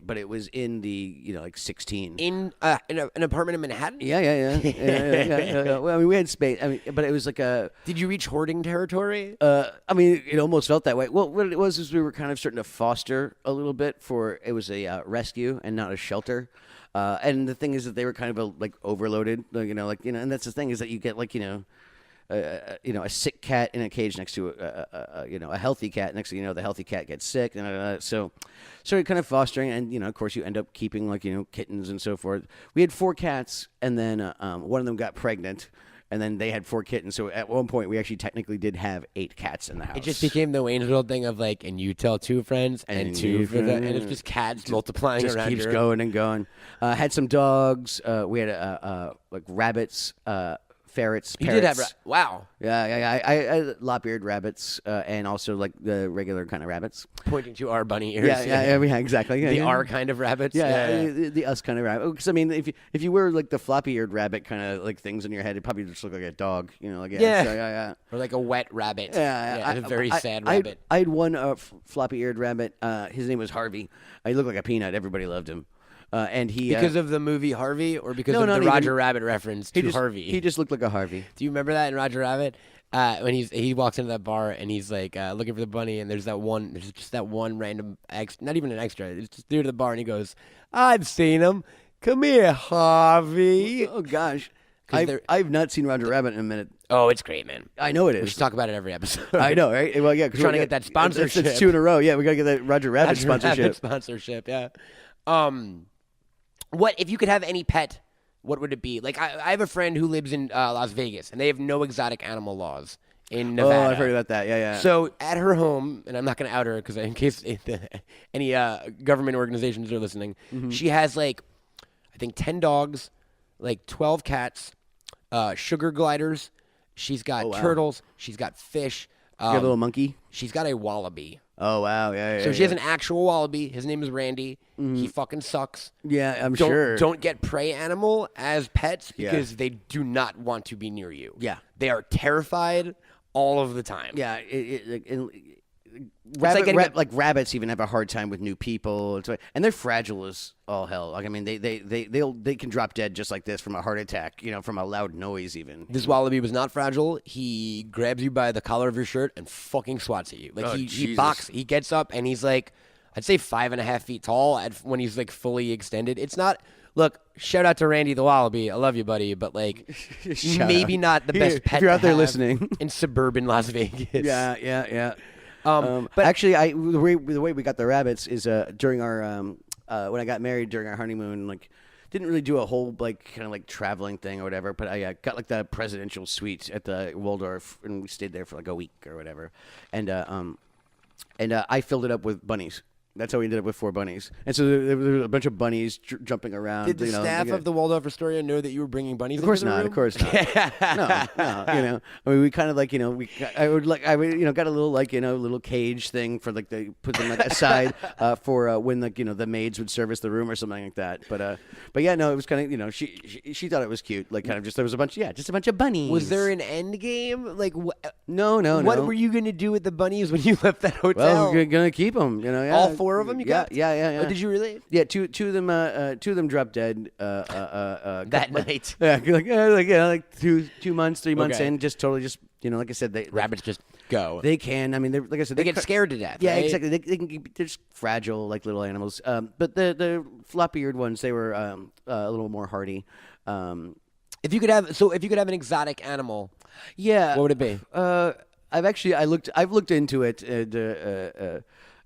but it was in the like 16 in an apartment in Manhattan. Yeah. Well, I mean, we had space. I mean, but it was like a. Did you reach hoarding territory? I mean, it almost felt that way. Well, what it was is we were kind of starting to foster a little bit it was a rescue and not a shelter. And the thing is that they were kind of like overloaded, and that's the thing is that you get like, a sick cat in a cage next to a healthy cat. Next thing you know, the healthy cat gets sick. So started kind of fostering, and of course you end up keeping like kittens and so forth. We had 4 cats, and then one of them got pregnant. And then they had 4 kittens. So at one point, we actually technically did have 8 cats in the house. It just became the Wayne's World thing of like, and you tell 2 friends and 2 for the, and it's just cats multiplying just around. Keeps going and going. Had some dogs. We had like rabbits, ferrets, parrots. You did have wow. Yeah. I had lop-eared rabbits and also like the regular kind of rabbits. Pointing to our bunny ears. Yeah, exactly. The our kind of rabbits. Yeah. The us kind of rabbit. Because I mean, if you wear like the floppy-eared rabbit kind of like things in your head, it probably just look like a dog. Yeah. Or like a wet rabbit. Yeah. A very sad rabbit. I had one floppy-eared rabbit. His name was Harvey. He looked like a peanut. Everybody loved him. And he because of the movie Harvey, or because of the Roger Rabbit reference to Harvey. He just looked like a Harvey. Do you remember that in Roger Rabbit? When he walks into that bar and he's like looking for the bunny, and there's just that one random not even an extra. It's just near to the bar, and he goes, "I've seen him. Come here, Harvey." Oh gosh, I've not seen Roger Rabbit in a minute. Oh, it's great, man. I know it is. We should talk about it every episode. I know, right? Well, yeah, trying to get that sponsorship. It's 2 in a row. Yeah, we gotta get that Roger Rabbit sponsorship. Yeah. What if you could have any pet? What would it be? Like I have a friend who lives in Las Vegas, and they have no exotic animal laws in Nevada. Oh, I've heard about that. Yeah. So at her home, and I'm not going to out her because in case any government organizations are listening, she has like I think 10 dogs, like 12 cats, sugar gliders. She's got wow. turtles. She's got fish. You got a little monkey? She's got a wallaby. Oh, wow. Yeah. So she has an actual wallaby. His name is Randy. He fucking sucks. Yeah, I'm sure. Don't get prey animal as pets because they do not want to be near you. Yeah. They are terrified all of the time. Yeah. Rabbits even have a hard time with new people, and they're fragile as all hell. Like, I mean, they can drop dead just like this from a heart attack, from a loud noise even. This wallaby was not fragile. He grabs you by the collar of your shirt and fucking swats at you. Like he gets up and he's like, I'd say 5.5 feet tall when he's like fully extended. It's not. Look, shout out to Randy the wallaby. I love you, buddy, but like maybe not the best pet. If you're out there have listening in suburban Las Vegas. Yeah. But actually, the way we got the rabbits is during our when I got married during our honeymoon, like didn't really do a whole like kind of like traveling thing or whatever, but I got like the presidential suite at the Waldorf, and we stayed there for like a week or whatever, and I filled it up with bunnies. That's how we ended up with 4 bunnies. And so there were a bunch of bunnies jumping around. Did the staff of the Waldorf Astoria know that you were bringing bunnies? Of course into the not. room? Of course not. No. I mean, we kind of like, I would got a little like, little cage thing for like they put them like aside for when like the maids would service the room or something like that. But yeah, no, it was kind of she thought it was cute. Like kind of just there was a bunch of bunnies. Was there an end game? Like No. What were you gonna do with the bunnies when you left that hotel? Well, we're gonna keep them. All 4 of them. You got? Yeah. Oh, did you really? Yeah, two of them dropped dead that night. Yeah, like 2 months, 3 months in, totally like I said, rabbits just go. They can. I mean, like I said, they get scared to death. Yeah, right? exactly. They can. They're just fragile, like little animals. But the floppy-eared ones, they were a little more hardy. If you could have an exotic animal, yeah, what would it be? I've looked into it,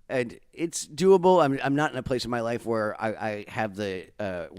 and it's doable. I'm not in a place in my life where I have the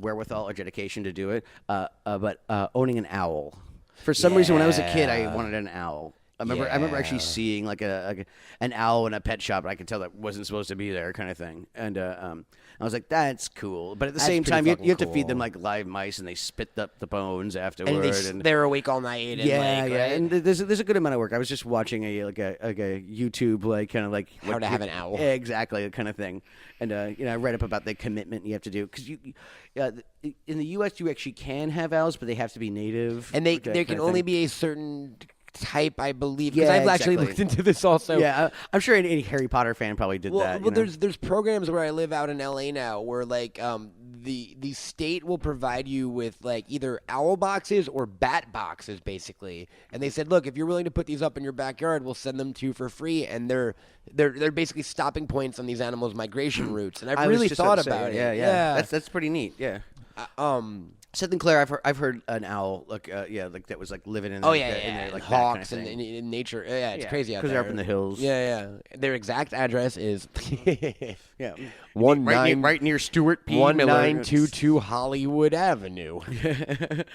wherewithal or dedication to do it. But owning an owl, for some reason, when I was a kid, I wanted an owl. I remember actually seeing like an owl in a pet shop, and I could tell that wasn't supposed to be there, kind of thing. And I was like, that's cool. But at the same time, you have to feed them like live mice, and they spit up the bones afterward. And they're awake all night. And yeah. Right? And there's a good amount of work. I was just watching a YouTube kind of like how to have an owl. Exactly, kind of thing. And I read up about the commitment you have to do because in the U.S. you actually can have owls, but they have to be native. And there can only be a certain type, I believe, because Yeah, I've actually looked into this also. Yeah, I'm sure any Harry Potter fan probably did that. Well, there's programs where I live out in LA now where like the state will provide you with like either owl boxes or bat boxes basically, and they said, look, if you're willing to put these up in your backyard, we'll send them to you for free, and they're basically stopping points on these animals' migration routes, and I've really thought about it. Yeah. That's pretty neat. Yeah. Seth and Claire, I've heard an owl like that was like living in in like hawks that kind of and in nature. Yeah, it's crazy out there. Because they're up in the hills. Yeah. Their exact address is right near Stuart P. 1922 Hollywood Avenue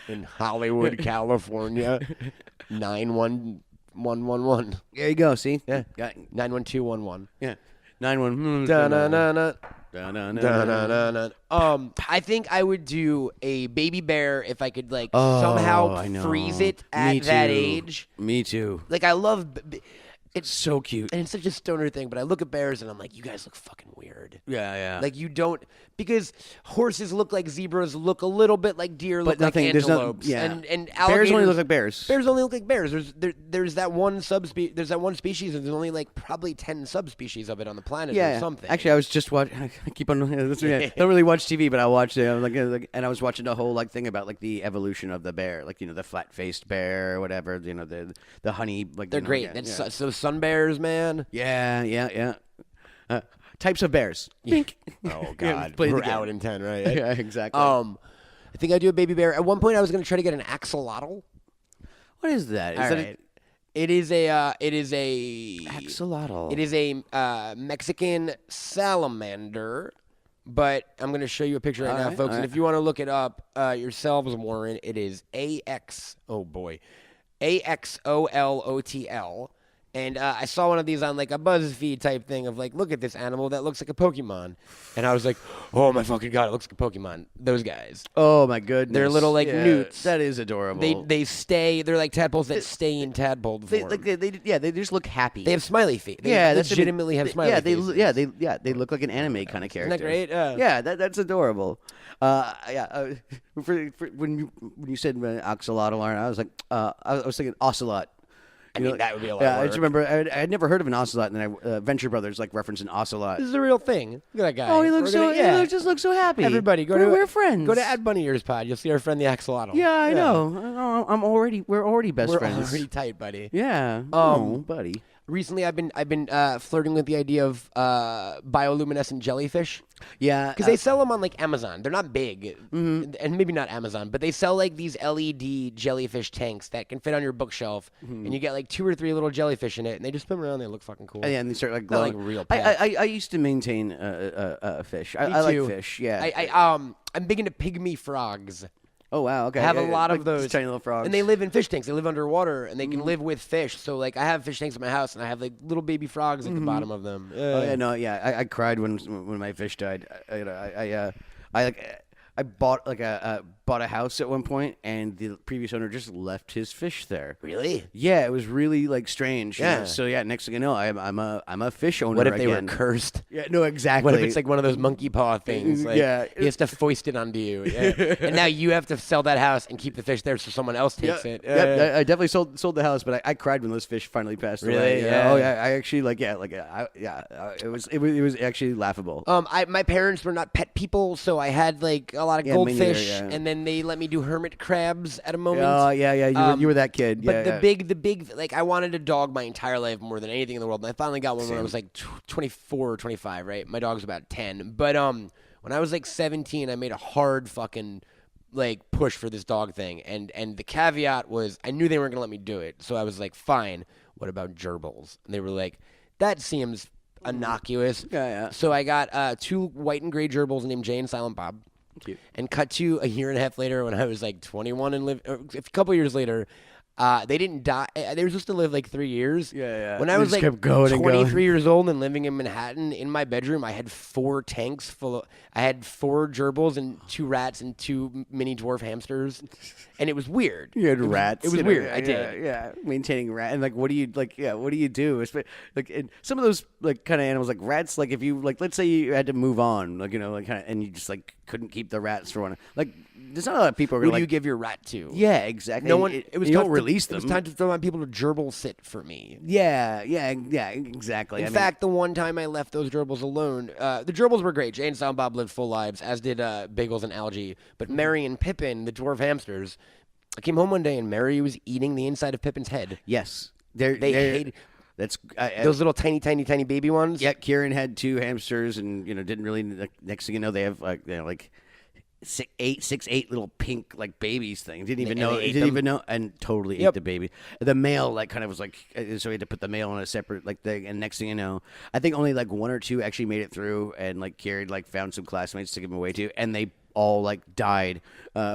in Hollywood, California. 91111. There you go. See, 91211. Yeah, 911. I think I would do a baby bear if I could like somehow freeze it at that age. Me too. Like I love it's so cute. And it's such a stoner thing, but I look at bears and I'm like, you guys look fucking weird. Yeah. Like you don't, because horses look like zebras, look a little bit like deer, look like antelopes. And alligators, bears only look like bears. Bears only look like bears. There's that one species, and there's only like probably 10 subspecies of it on the planet or something. Actually, I was just watching. I keep on. I don't really watch TV, but I watched it. And I was watching the whole like thing about like the evolution of the bear, like the flat-faced bear or whatever. The honey like they're great. So sun bears, man. Yeah. Types of bears. Pink. Oh God, we're out in 10, right? Yeah, exactly. I think I do a baby bear. At one point, I was going to try to get an axolotl. What is that? It is a axolotl. It is a Mexican salamander. But I'm going to show you a picture right now, folks. And if you want to look it up yourselves, Warren, it is AXOLOTL. And I saw one of these on like a BuzzFeed type thing of like, look at this animal that looks like a Pokemon. And I was like, oh my fucking God, it looks like a Pokemon. Those guys. Oh my goodness. They're little like newts. That is adorable. They're like tadpoles that stay in tadpole form. They just look happy. They have smiley feet. They that's legitimately have smiley faces. They look like an anime kind of character. Isn't that great? Yeah, that's adorable. When you said axolotl, I was like, I was thinking ocelot. I mean, that would be a lot Yeah, of work. I just remember I had never heard of an ocelot, and then Venture Brothers like referenced an ocelot. This is a real thing. Look at that guy. Oh, he looks he just looks so happy. Everybody, we're friends. Go to Ad Bunny Ears Pod. You'll see our friend the axolotl. Yeah, I know. We're already best friends. We're already tight, buddy. Yeah. Buddy. Recently, I've been flirting with the idea of bioluminescent jellyfish. Yeah, Because they sell them on like Amazon. They're not big, and maybe not Amazon, but they sell like these LED jellyfish tanks that can fit on your bookshelf, and you get like 2 or 3 little jellyfish in it, and they just swim around. They look fucking cool. Yeah, and they start like They're glowing. like real pets. I used to maintain a fish. I Me like too. fish. Yeah. I'm big into pygmy frogs. Oh wow. Okay. I have a Yeah, lot like of those tiny little frogs. and they live in fish tanks. They live underwater, and they can live with fish. So like, I have fish tanks at my house, and I have like little baby frogs at the bottom of them. Oh yeah, no, yeah. I cried when my fish died. I bought bought a house at one point, and the previous owner just left his fish there. Really? Yeah, it was really like strange. Yeah. So yeah, next thing you know, I'm a fish owner. What if they again. were cursed? Yeah. No, exactly. What if it's like one of those monkey paw things? Like, Yeah. he has to foist it onto you, and now you have to sell that house and keep the fish there so someone else takes it. Yep, I definitely sold the house, but I cried when those fish finally passed away. Really? Yeah. Oh yeah. I actually it was actually laughable. My parents were not pet people, so I had like a lot of Yeah, me neither, goldfish, yeah. and then they let me do hermit crabs at a moment. Oh yeah. You were that kid. But Yeah, the big, like, I wanted a dog my entire life more than anything in the world. And I finally got one when I was like 24 or 25, right? My dog's about 10. But when I was like 17, I made a hard fucking like push for this dog thing. And the caveat was I knew they weren't gonna let me do it. So I was like, fine, what about gerbils? And they were like, that seems innocuous. Yeah. So I got 2 white and gray gerbils named Jay and Silent Bob. Cute. And cut to a year and a half later when I was like 21 and a couple years later, they didn't die. They were supposed to live like 3 years. Yeah. When I They was just like kept going and 23 going. years old and living in Manhattan, in my bedroom, I had 4 tanks full of. I had 4 gerbils and 2 rats and 2 mini dwarf hamsters, and it was weird. You had rats. It was you know, weird. I did. Yeah, maintaining rat and like, what do you like? Yeah, what do you do? Like and some of those like kind of animals, like rats. Like if you like, let's say you had to move on, like like kind of, and you just like couldn't keep the rats for one. Like, there's not a lot of people who are Who like, do you give your rat to? yeah, exactly. No one. It It was you tough don't to- release them. It was time to find people to gerbil sit for me. Yeah, exactly. In fact, the one time I left those gerbils alone, the gerbils were great. Jay and Silent Bob lived full lives, as did Bagels and Algae. But Mary and Pippin, the dwarf hamsters, I came home one day and Mary was eating the inside of Pippin's head. yes, They hated that's those little tiny baby ones. Yeah, Kieran had 2 hamsters, and didn't really. Like, next thing you know, they have like 6, 8 little pink like babies thing. Didn't even And know. they ate Didn't them? even know, and totally ate Yep. the baby. The male like kind of was like, so we had to put the male on a separate like thing. And next thing you know, I think only like 1 or 2 actually made it through, and like Kieran like found some classmates to give them away to, and they all like died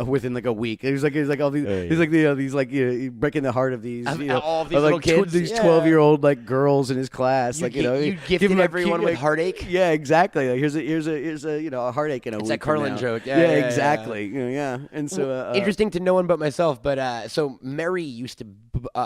within like a week. It was like all these. He's like these like breaking the heart of these All of these of, little like, kids. these Yeah. 12-year-old like girls in his class. Like you give gifted him a everyone cute, with like, heartache. Yeah, exactly. Like, here's a a heartache in a It's week that from Carlin now. joke. Yeah, Yeah, exactly. Yeah. And so Interesting to no one but myself, but so Mary used to,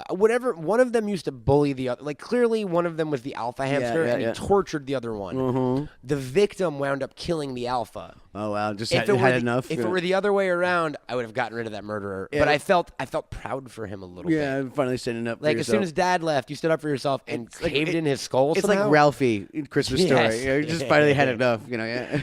one of them used to bully the other. Like, clearly one of them was the alpha hamster, and he tortured the other one. The victim wound up killing the alpha. Oh wow, just If had it enough. If it were the other way around, I would have gotten rid of that murderer. Yeah. But I felt proud for him a little bit. yeah, finally standing up. Like, for as soon yourself. as Dad left, you stood up for yourself and It's like- caved in his skull. It's somehow. like Ralphie in Christmas Story. Yes. You just finally had enough. Yeah.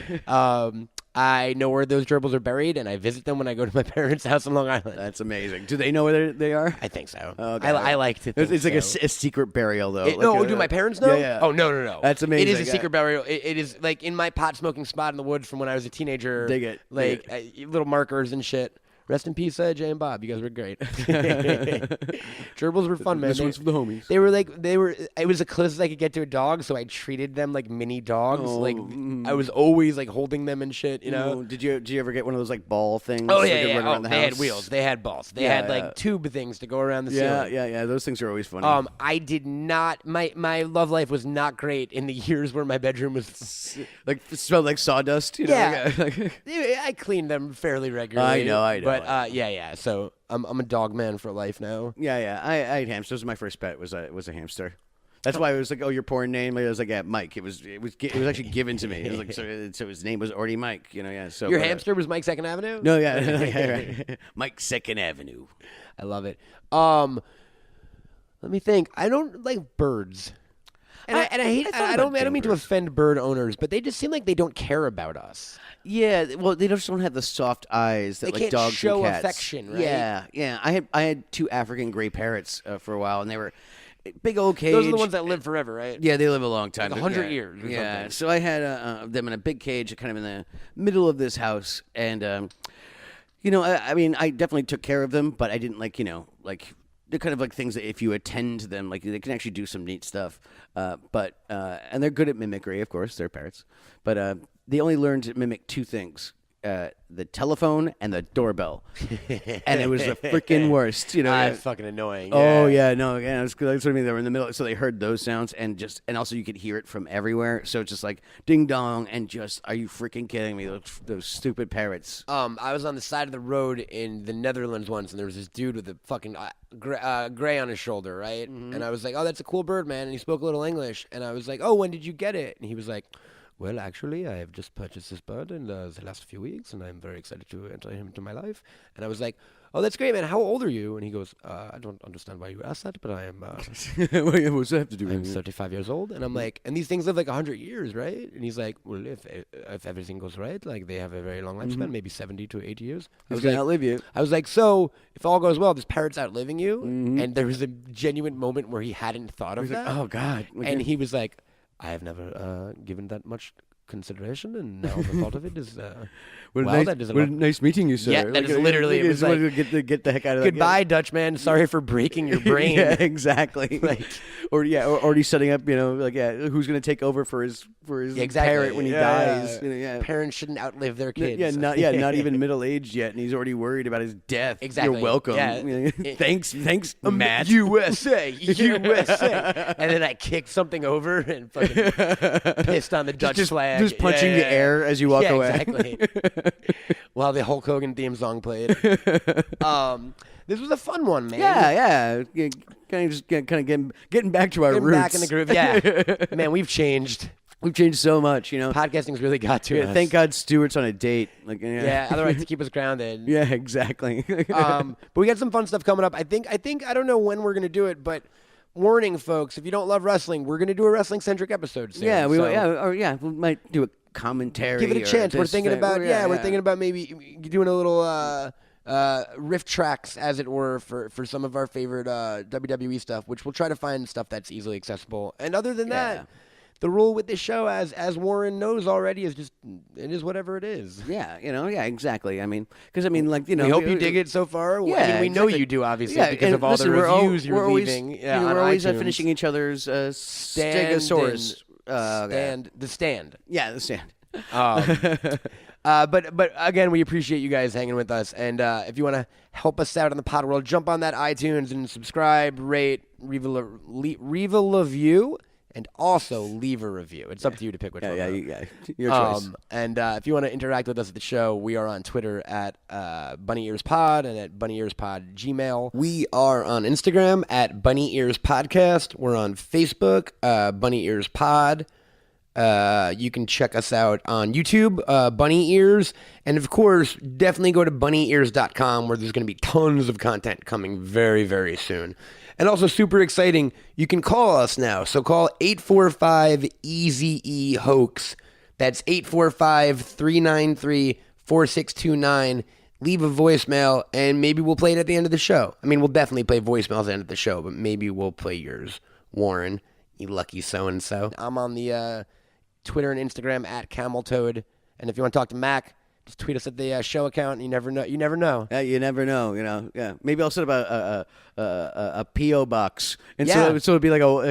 I know where those gerbils are buried, and I visit them when I go to my parents' house in Long Island. That's amazing. Do they know where they are? I think so. Okay. I like to think It's like so. a secret burial, though. No, do my parents know? Yeah. Oh, no. That's It amazing. is a Yeah. secret burial. It is like in my pot smoking spot in the woods from when I was a teenager. Dig it. Like little markers and shit. Rest in peace, Jay and Bob. You guys were great. Gerbils were fun, man. This one's for the homies. It was the closest I could get to a dog, so I treated them like mini dogs. I was always like holding them and shit, you know? Did you ever get one of those like ball things? Oh, that yeah, could yeah. run around the They house? had wheels. They had balls. They had like tube things to go around the ceiling. Yeah. Those things are always funny. I did not, my love life was not great in the years where my bedroom was... like smelled like sawdust. You know? Yeah. I cleaned them fairly regularly. I know. But yeah. So I'm a dog man for life now. Yeah. I had hamsters. My first pet was a hamster. That's why I was like, "Oh, your porn name." I was like, "Yeah, Mike." It was actually given to me. It was like so his name was already Mike. You know, yeah. So your hamster was Mike Second Avenue? No, yeah, Mike Second Avenue. I love it. Let me think. I don't like birds. And I hate. I don't mean to offend bird owners, but they just seem like they don't care about us. Yeah, well, they just don't have the soft eyes that They like can't dogs show and cats. affection, right? Yeah. I had 2 African gray parrots for a while, and they were big old cage. Those are the ones that live forever, right? Yeah, they live a long time. Like 100 years or yeah. something. So I had them in a big cage, kind of in the middle of this house, and I mean, I definitely took care of them, but I didn't like they're kind of like things that if you attend to them, like they can actually do some neat stuff. And they're good at mimicry, of course. They're parrots, but they only learned to mimic 2 things. The telephone and the doorbell, and it was the freaking worst. It's fucking annoying. Oh yeah, no, yeah, that's what I mean. They were in the middle, so they heard those sounds, and also you could hear it from everywhere. So it's just like ding dong, and just are you freaking kidding me? Those stupid parrots. I was on the side of the road in the Netherlands once, and there was this dude with a fucking gray on his shoulder, right? Mm-hmm. And I was like, "Oh, that's a cool bird, man." And he spoke a little English, and I was like, "Oh, when did you get it?" And he was like, "Well, actually, I have just purchased this bird in the last few weeks, and I'm very excited to enter him into my life." And I was like, "Oh, that's great, man. How old are you?" And he goes, "I don't understand why you asked that, but I am What's that have to do with I'm 35 years old." And I'm like, "And these things live like 100 years, right?" And he's like, "Well, if everything goes right, like they have a very long lifespan, maybe 70 to 80 years." I was going to outlive you. I was like, "So if all goes well, this parrot's outliving you?" And there was a genuine moment where he hadn't thought of that. Like, oh God! And he was like, "I have never given that much consideration, and now the thought of it is nice meeting you, sir." Yeah, that is literally. It was like, get the heck out of goodbye, Dutchman. Sorry for breaking your brain. Yeah, exactly. or already setting up. Who's going to take over for his parrot when he dies? Parents shouldn't outlive their kids. Not even middle aged yet, and he's already worried about his death. Exactly. You're welcome. Yeah. Thanks, Matt. USA. And then I kicked something over and fucking pissed on the Dutch flag. Just punching the air as you walk away. Exactly. While the Hulk Hogan theme song played. This was a fun one, man. Yeah. Kind of getting back to our roots. Back in the groove. Yeah. Man, we've changed. We've changed so much, Podcasting's really got to us. Thank God Stuart's on a date. Otherwise to keep us grounded. Yeah, exactly. But we got some fun stuff coming up. I think I don't know when we're gonna do it, but warning, folks, if you don't love wrestling, we're gonna do a wrestling-centric episode soon. Yeah, we might do a commentary. Give it a chance. We're thinking about we're thinking about maybe doing a little riff tracks, as it were, for some of our favorite WWE stuff, which we'll try to find stuff that's easily accessible. And other than that, the rule with this show, as Warren knows already, is just it is whatever it is. Yeah, exactly. I mean, because we hope you dig it so far. Yeah, I mean, we know you do, obviously, because of all the reviews you're leaving. We're always iTunes. Finishing each other's stegosaurus. The stand. Yeah, the stand. But again, we appreciate you guys hanging with us. And if you want to help us out in the pod world, jump on that iTunes and subscribe, rate, leave a review, and also leave a review. It's up to you to pick which one. Yeah. Your choice. And if you want to interact with us at the show, we are on Twitter at Bunny Ears Pod and at Bunny Ears Pod Gmail. We are on Instagram at Bunny Ears Podcast. We're on Facebook, Bunny Ears Pod. You can check us out on YouTube, Bunny Ears. And of course, definitely go to bunnyears.com, where there's going to be tons of content coming very, very soon. And also super exciting, you can call us now. So call 845-EZE-HOAX. That's 845-393-4629. Leave a voicemail, and maybe we'll play it at the end of the show. I mean, we'll definitely play voicemails at the end of the show, but maybe we'll play yours, Warren, you lucky so-and-so. I'm on the Twitter and Instagram at CamelToad. And if you want to talk to Mac, Just tweet us at the show account. You never know. You never know. You never know, Yeah, maybe I'll set up a PO box, and Yeah. so it'd be like so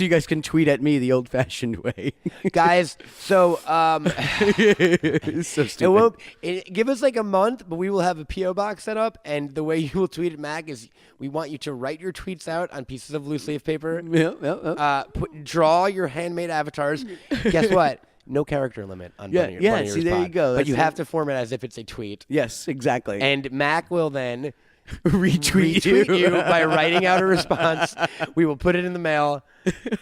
you guys can tweet at me the old-fashioned way. Guys, so It's so stupid. it won't give us like a month, but we will have a PO box set up, and the way you will tweet at Mac is we want you to write your tweets out on pieces of loose leaf paper. Yeah. Draw your handmade avatars. Guess what? No character limit on Yeah, Bunny, yeah, Bunny see, Ears there Pod. you go. But That's you it. have to form it as if it's a tweet. Yes, exactly. And Mac will then retweet you by writing out a response. We will put it in the mail.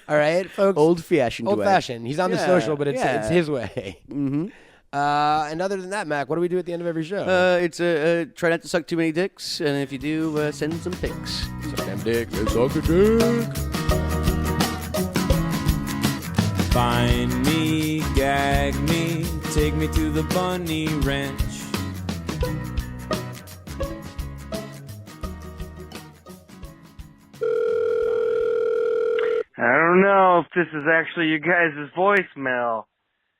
All right, folks? Old-fashioned way. Old-fashioned. He's on the Yeah, social, but it's yeah. his way. Mm-hmm. And other than that, Mac, what do we do at the end of every show? It's try not to suck too many dicks, and if you do, send some pics. Suck a damn dick. Suck a dick. Find me, gag me, take me to the bunny ranch. I don't know if this is actually you guys' voicemail.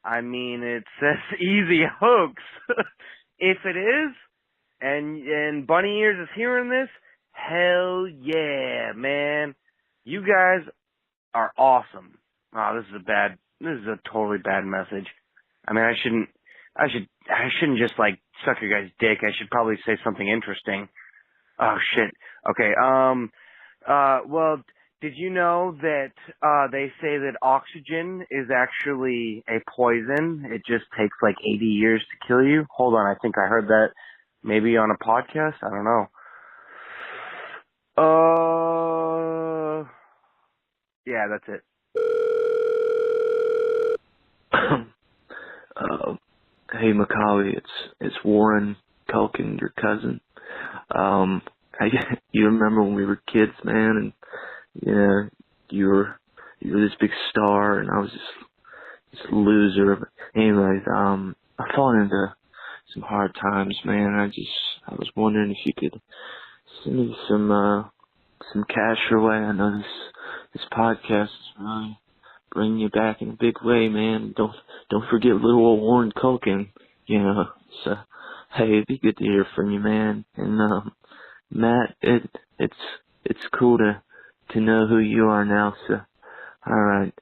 I mean, it says easy hoax. If it is, and Bunny Ears is hearing this, hell yeah, man. You guys are awesome. Oh, this is a totally bad message. I mean, I shouldn't just like suck your guys' dick. I should probably say something interesting. Oh shit. Okay. Well, did you know that they say that oxygen is actually a poison? It just takes like 80 years to kill you. Hold on, I think I heard that maybe on a podcast. I don't know. Yeah, that's it. Hey Macaulay, it's Warren Culkin, your cousin. You remember when we were kids, man, and you were this big star, and I was this loser. But anyways, I've fallen into some hard times, man. I was wondering if you could send me some cash your way. I know this podcast is really bringing you back in a big way, man. Don't forget little old Warren Culkin, So, hey, it'd be good to hear from you, man. And Matt, it's cool to know who you are now. So, all right,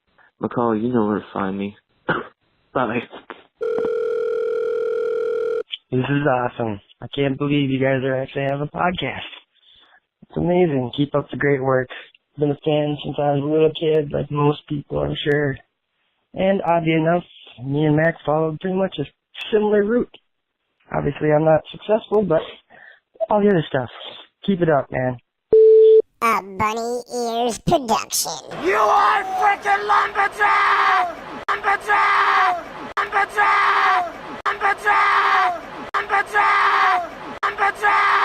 McCall, you know where to find me. Bye. This is awesome. I can't believe you guys are actually having a podcast. It's amazing. Keep up the great work. Been a fan since I was a little kid, like most people, I'm sure. And oddly enough, me and Mac followed pretty much a similar route. Obviously, I'm not successful, but all the other stuff. Keep it up, man. A Bunny Ears production. You are freaking lumberjack! Lumberjack! Lumberjack! Lumberjack! Lumberjack! Lumberjack!